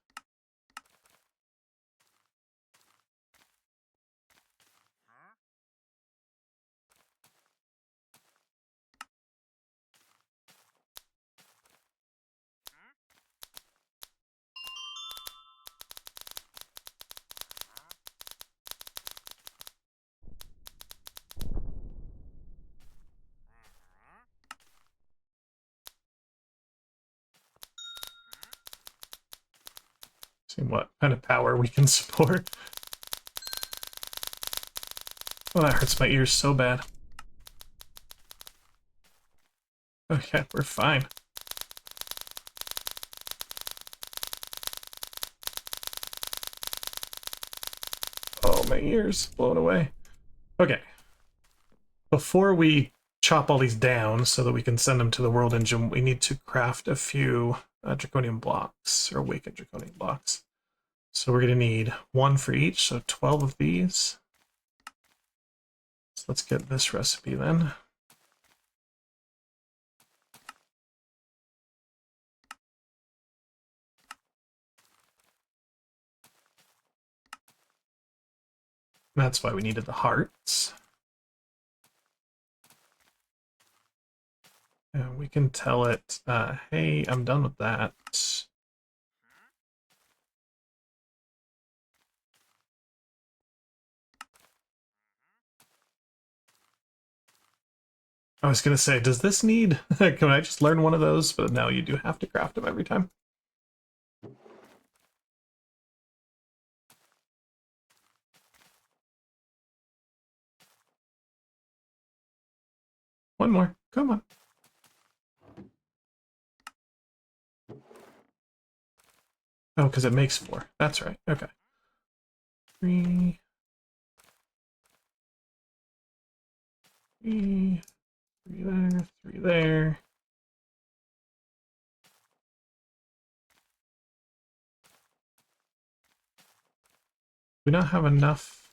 S1: See what kind of power we can support. Oh, that hurts my ears so bad. Okay, we're fine. Oh, my ears blown away. Okay. Before we chop all these down so that we can send them to the world engine, we need to craft a few draconian blocks, or awakened draconian blocks. So we're going to need 1 for each, so 12 of these. So let's get this recipe then. That's why we needed the hearts. And we can tell it, hey, I'm done with that. I was going to say, does this need... Can I just learn one of those? But no, you do have to craft them every time. One more. Come on. Oh, because it makes 4. That's right. Okay. 3. 3. 3 there. 3 there. We don't have enough.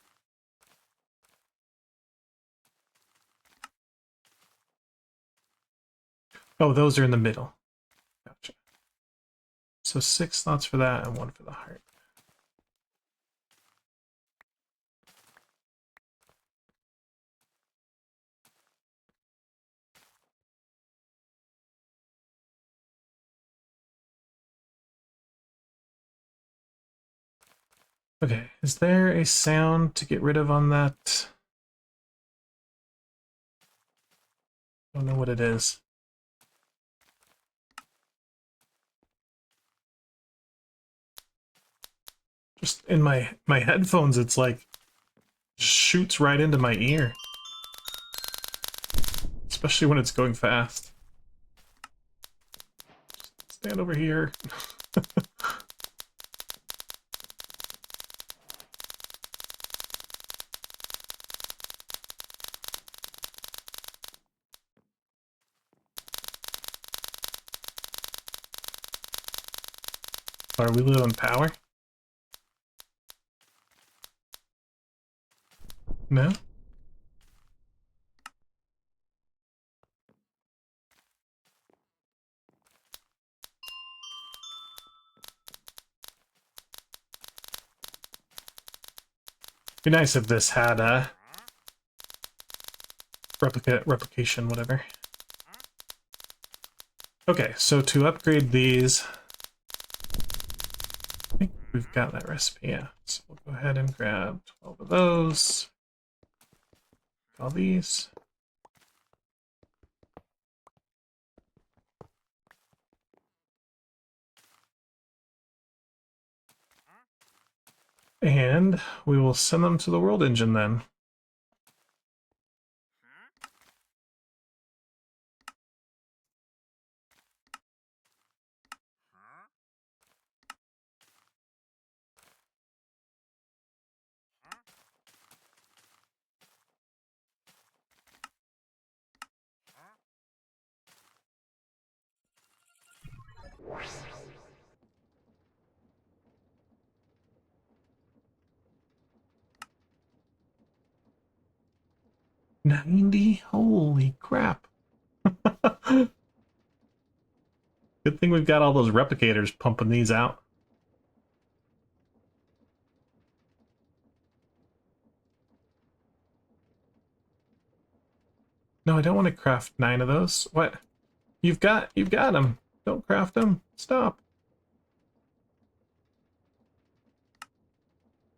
S1: Oh, those are in the middle. Gotcha. So 6 slots for that and 1 for the heart. Okay, is there a sound to get rid of on that? I don't know what it is. Just in my headphones, it's like shoots right into my ear. Especially when it's going fast. Stand over here. Are we low on power? No? Be nice if this had a replication, whatever. Okay, so to upgrade these, I think we've got that recipe, yeah. So we'll go ahead and grab 12 of those. All these. And we will send them to the world engine then. $90? Holy crap. Good thing we've got all those replicators pumping these out. No, I don't want to craft 9 of those. What? You've got them. Don't craft them. Stop.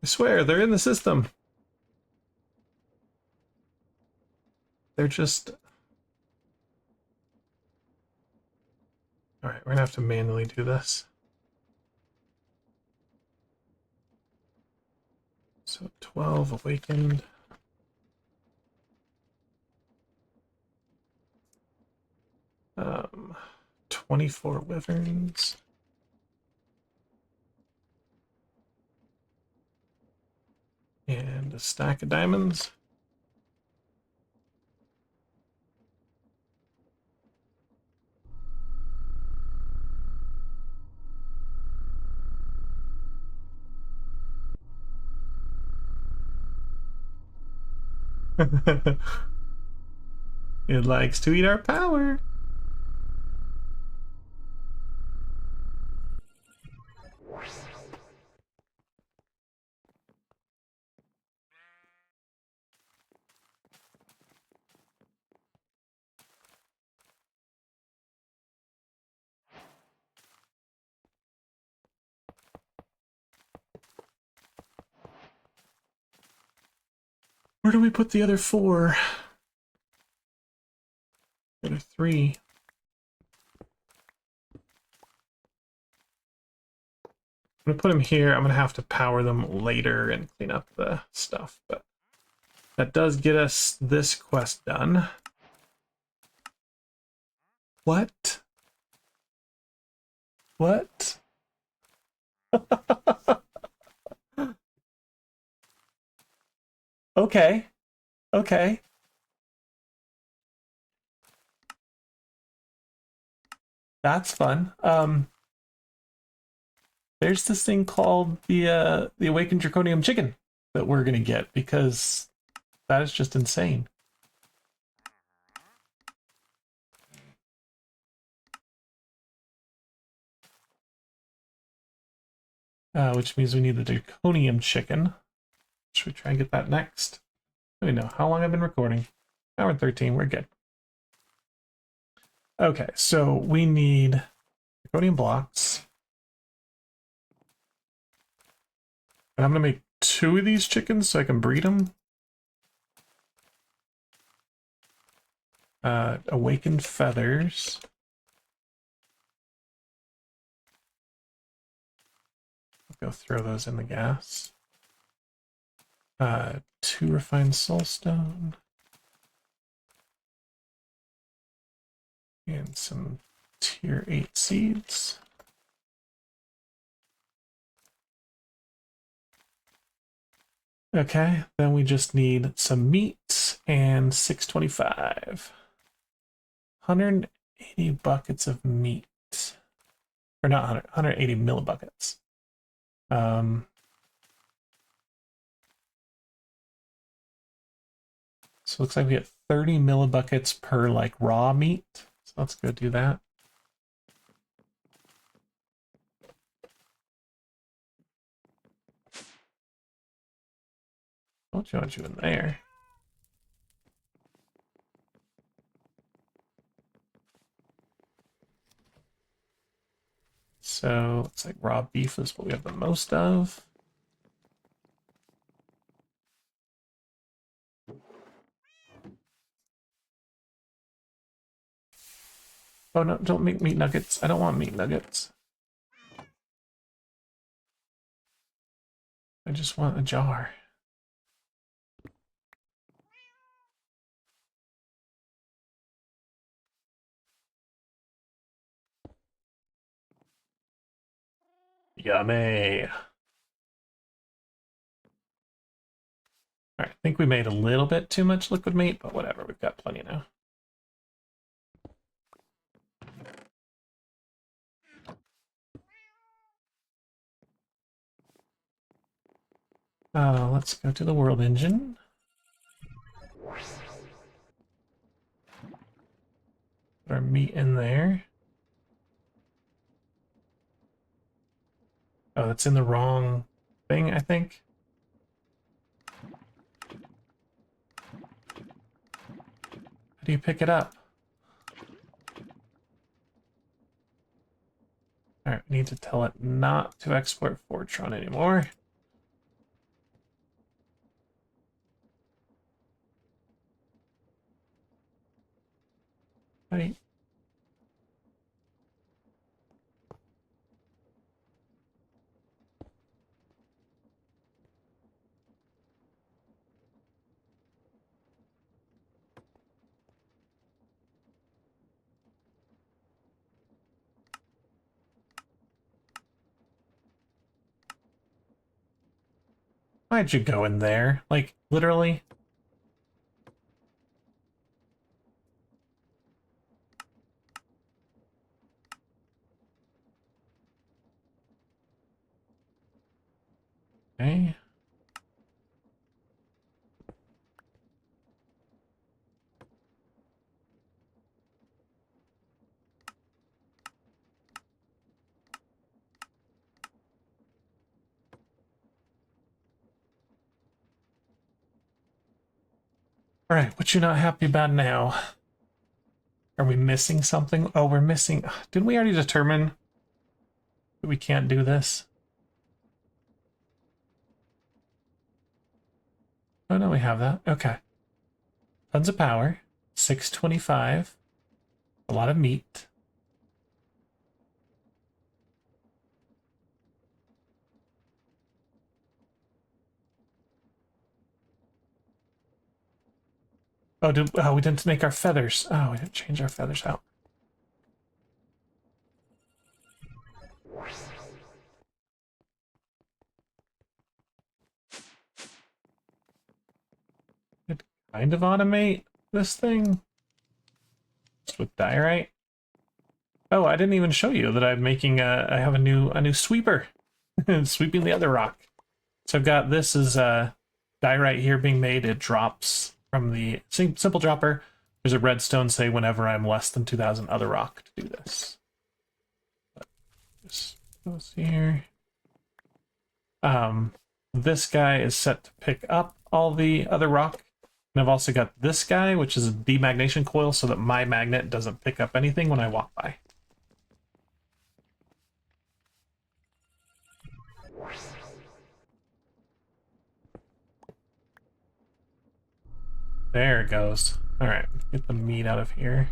S1: I swear, they're in the system. They're just... Alright, we're gonna have to manually do this. So 12 awakened. Um, 24 wyverns. And a stack of diamonds. It likes to eat our power. Where do we put the other 4? The other 3. I'm gonna put them here. I'm gonna have to power them later and clean up the stuff, but that does get us this quest done. What? What? Okay. Okay. That's fun. There's this thing called the Awakened Draconium Chicken that we're gonna get because that is just insane. Which means we need the Draconium Chicken. Should we try and get that next? Let me know how long I've been recording. Hour and 13, we're good. Okay, so we need Draconium blocks. And I'm gonna make 2 of these chickens so I can breed them. Awakened feathers. I'll go throw those in the gas. 2 refined soulstone. And some tier 8 seeds. Okay, then we just need some meat and 625. 180 buckets of meat. Or not 100, 180 millibuckets. So it looks like we get 30 millibuckets per like raw meat. So let's go do that. Don't you want you in there? So looks like raw beef is what we have the most of. Oh no, don't make meat nuggets. I don't want meat nuggets. I just want a jar. Yummy. All right, I think we made a little bit too much liquid meat, but whatever, we've got plenty now. Let's go to the world engine. Put our meat in there. Oh, that's in the wrong thing, I think. How do you pick it up? All right, we need to tell it not to export Fortran anymore. Right. Why'd you go in there? Like, literally? Okay. All right, what you not happy about now? Are we missing something? Oh, we're missing... Didn't we already determine that we can't do this? Oh, no, we have that. Okay. Tons of power. 625. A lot of meat. Oh, we didn't make our feathers. Oh, we didn't change our feathers out. Could kind of automate this thing. Just with diorite. Oh, I didn't even show you that I'm making I have a new sweeper. Sweeping the other rock. So I've got this is diorite here being made. It drops from the simple dropper. There's a redstone say whenever I'm less than 2,000 other rock to do this. But just goes here. This guy is set to pick up all the other rock. And I've also got this guy, which is a demagnation coil, so that my magnet doesn't pick up anything when I walk by. There it goes. All right, get the meat out of here.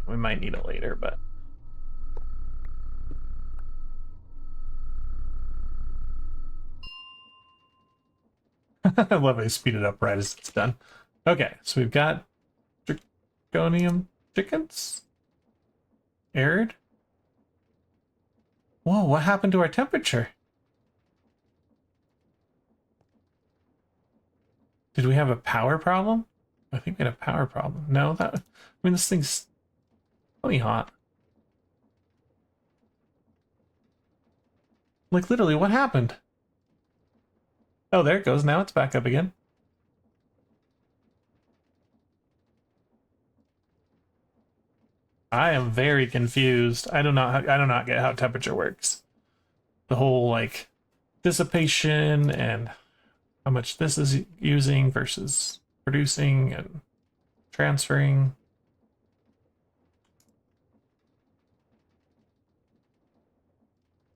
S1: We might need it later, but... I love it. I speed it up right as it's done. Okay, so we've got draconium chickens. Arid. Whoa, what happened to our temperature? Did we have a power problem? I think we had a power problem. No, I mean, this thing's plenty hot. Like, literally, what happened? Oh, there it goes. Now it's back up again. I am very confused. I do not get how temperature works. The whole, like, dissipation and how much this is using versus producing and transferring.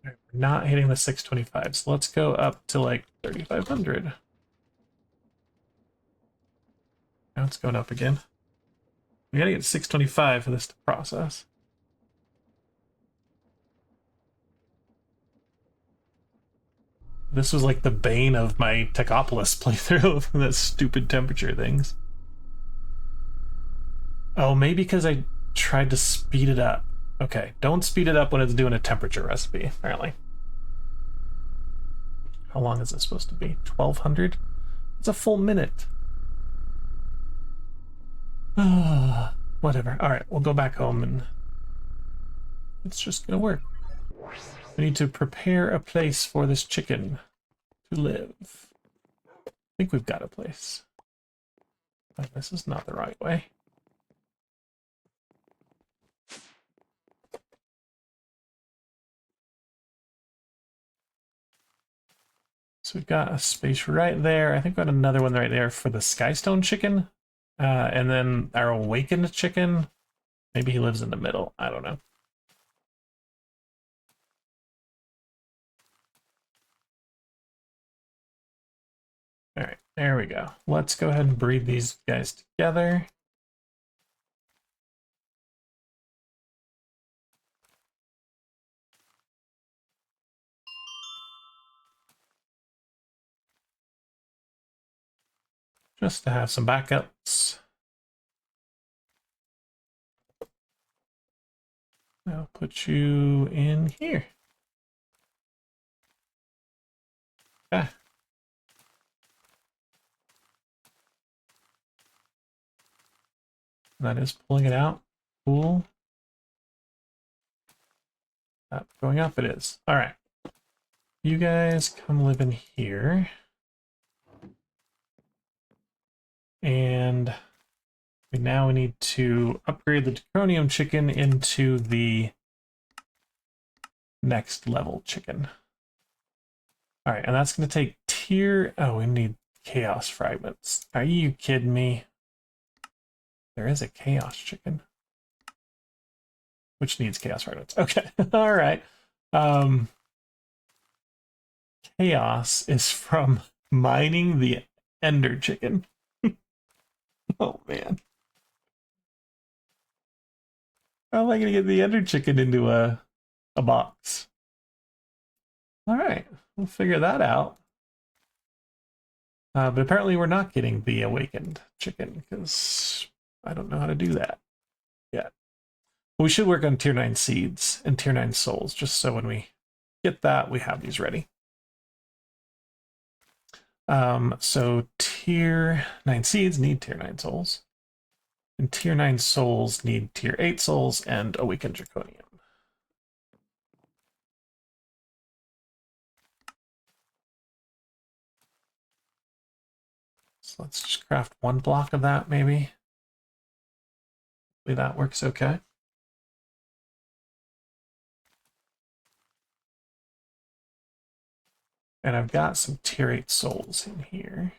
S1: We're not hitting the 625, so let's go up to like 3,500. Now it's going up again. We gotta get 625 for this to process. This was like the bane of my Techopolis playthrough, that stupid temperature things. Oh, maybe because I tried to speed it up. Okay, don't speed it up when it's doing a temperature recipe, apparently. How long is this supposed to be? 1200? It's a full minute. Whatever. Alright, we'll go back home and it's just gonna work. We need to prepare a place for this chicken to live. I think we've got a place. But this is not the right way. So we've got a space right there. I think we've got another one right there for the Skystone chicken. And then our awakened chicken. Maybe he lives in the middle. I don't know. All right, there we go. Let's go ahead and breed these guys together. Just to have some backups. I'll put you in here. Ah. That is pulling it out. Cool. Going up it is. All right. You guys come live in here. And now we need to upgrade the Draconium chicken into the next level chicken. All right, and that's going to take tier... Oh, we need chaos fragments. Are you kidding me? There is a chaos chicken. Which needs chaos fragments. Okay, all right. Chaos is from mining the ender chicken. Oh, man. How am I going to get the ender chicken into a box? All right, we'll figure that out. But apparently we're not getting the awakened chicken because I don't know how to do that yet. But we should work on tier 9 seeds and tier 9 souls just so when we get that, we have these ready. So tier 9 seeds need tier 9 souls. And tier 9 souls need tier 8 souls and awakened draconium. So let's just craft one block of that, maybe. Hopefully that works okay. And I've got some tier 8 souls in here.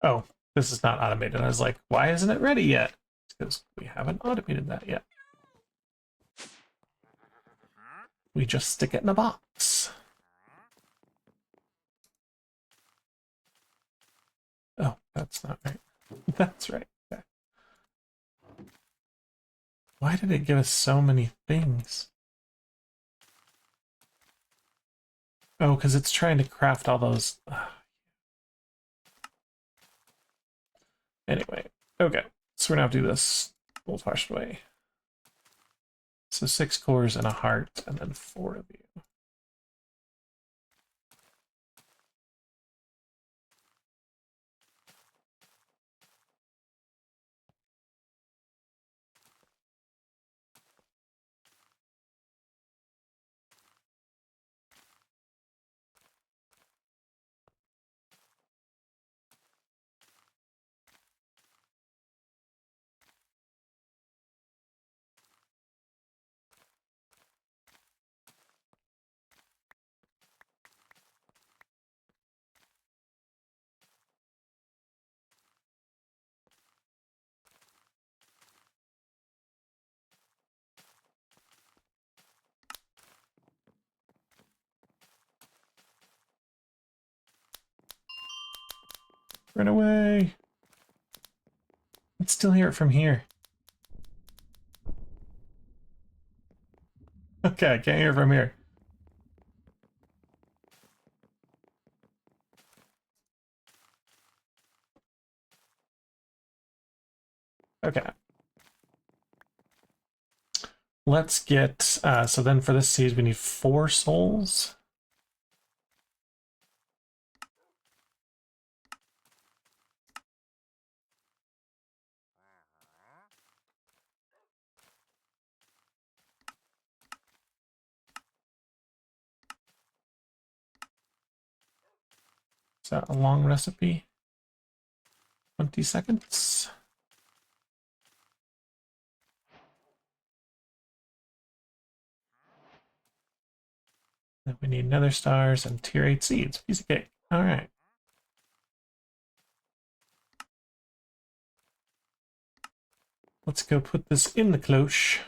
S1: Oh, this is not automated. I was like, why isn't it ready yet? It's because we haven't automated that yet. We just stick it in a box. Oh, that's not right. That's right. Okay. Why did it give us so many things? Oh, because it's trying to craft all those. Anyway, okay. So we're gonna have to do this old-fashioned way. So 6 cores and a heart, and then 4 of you. Run away. Let's still hear it from here. Okay, I can't hear it from here. Okay. Let's get, so then for this siege we need 4 souls. Is that a long recipe? 20 seconds. Then we need nether stars and tier 8 seeds. Piece of cake. All right. Let's go put this in the cloche.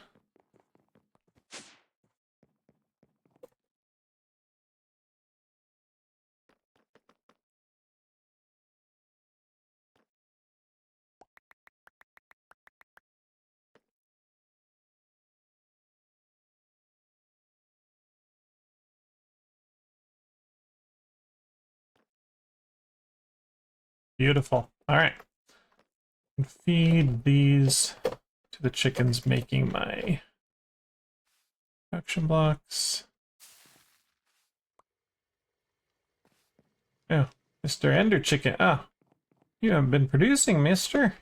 S1: Beautiful. All right. And feed these to the chickens, making my production blocks. Oh, Mr. Ender Chicken. Ah, you haven't been producing, mister.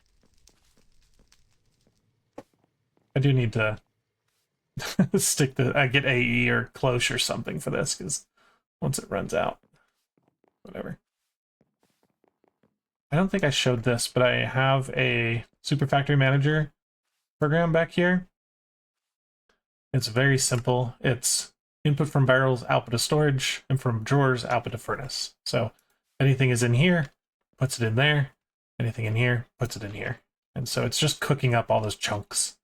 S1: I do need to stick the, I get AE or close or something for this, because once it runs out, whatever. I don't think I showed this, but I have a Super Factory Manager program back here. It's very simple. It's input from barrels, output to storage, and from drawers, output to furnace. So anything is in here, puts it in there. Anything in here, puts it in here. And so it's just cooking up all those chunks.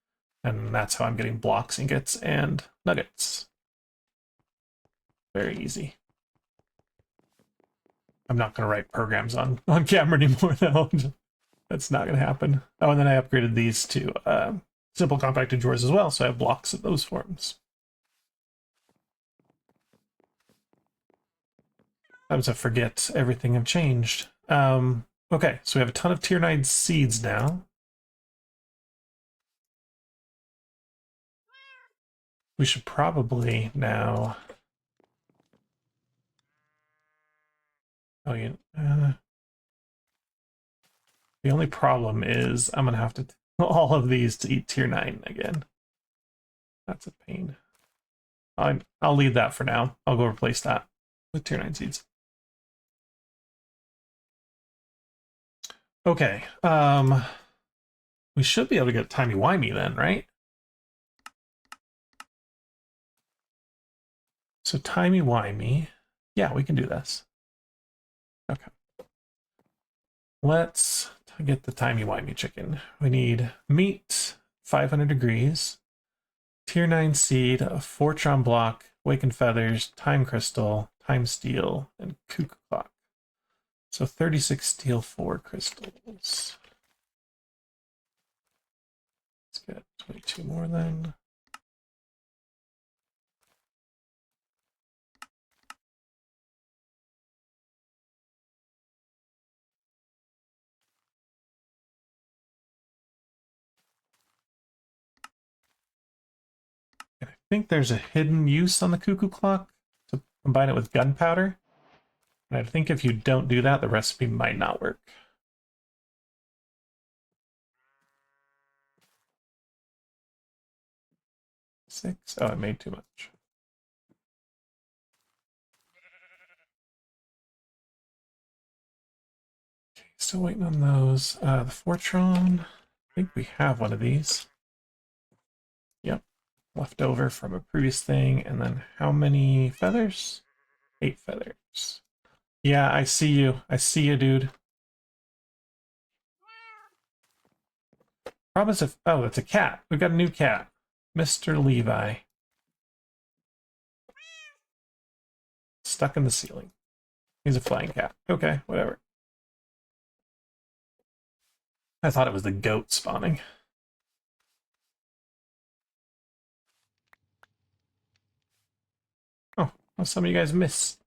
S1: And that's how I'm getting blocks, ingots, and nuggets. Very easy. I'm not going to write programs on camera anymore, though. That's not going to happen. Oh, and then I upgraded these to simple compacted drawers as well, so I have blocks of those forms. I was a forget everything have changed. Okay, so we have a ton of tier 9 seeds now. We should probably now... Oh, yeah. The only problem is I'm going to have to all of these to eat tier 9 again. That's a pain. I'll leave that for now. I'll go replace that with tier 9 seeds. Okay. We should be able to get timey-wimey then, right? So timey-wimey. Yeah, we can do this. Okay. Let's get the timey-wimey chicken. We need meat, 500 degrees, tier 9 seed, a fortron block, awakened feathers, time crystal, time steel, and cuckoo clock. So 36 steel, 4 crystals. Let's get 22 more then. And I think there's a hidden use on the cuckoo clock to combine it with gunpowder. And I think if you don't do that, the recipe might not work. Six. Oh, I made too much. Okay, still waiting on those. The Fortron. I think we have one of these. Yep. Left over from a previous thing. And then how many feathers? 8 feathers. Yeah, I see you. I see you, dude. Promise if... Oh, that's a cat. We've got a new cat. Mr. Levi. Stuck in the ceiling. He's a flying cat. Okay, whatever. I thought it was the goat spawning. Oh, well, some of you guys miss.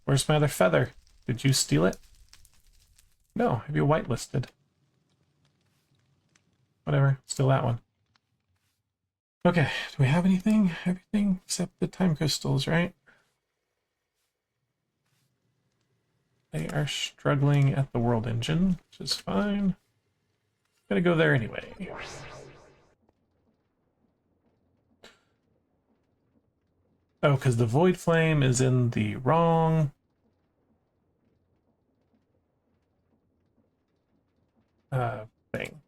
S1: Where's my other feather? Did you steal it? No, have you whitelisted? Whatever, still that one. Okay, do we have anything? Everything except the time crystals, right? They are struggling at the world engine, which is fine. Gotta go there anyway. Oh, because the void flame is in the wrong thing.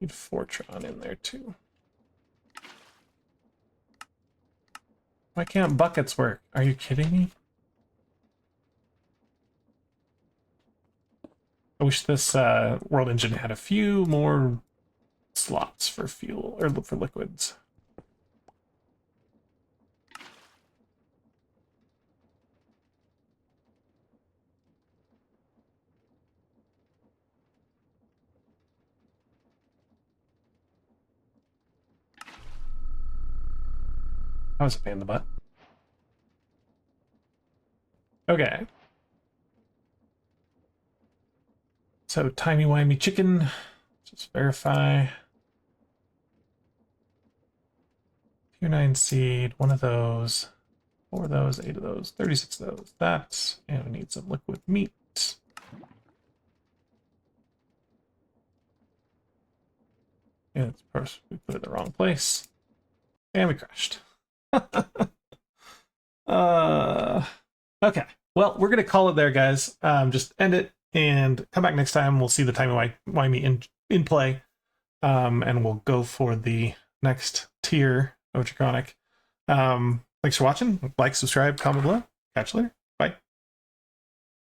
S1: Need Fortron in there too. Why can't buckets work? Are you kidding me? I wish this world engine had a few more slots for fuel, or for liquids. That was a pain in the butt. Okay. So, timey-wimey chicken. Just verify. Tier 9 seed, one of those, 4 of those, 8 of those, 36 of those. That, and we need some liquid meat. Yeah, of course, we put it in the wrong place. And we crashed. Okay. Well, we're gonna call it there, guys. Just end it and come back next time. We'll see the timey-wimey in play. And we'll go for the next tier of Draconic. Thanks for watching. Like, subscribe, comment below. Catch you later.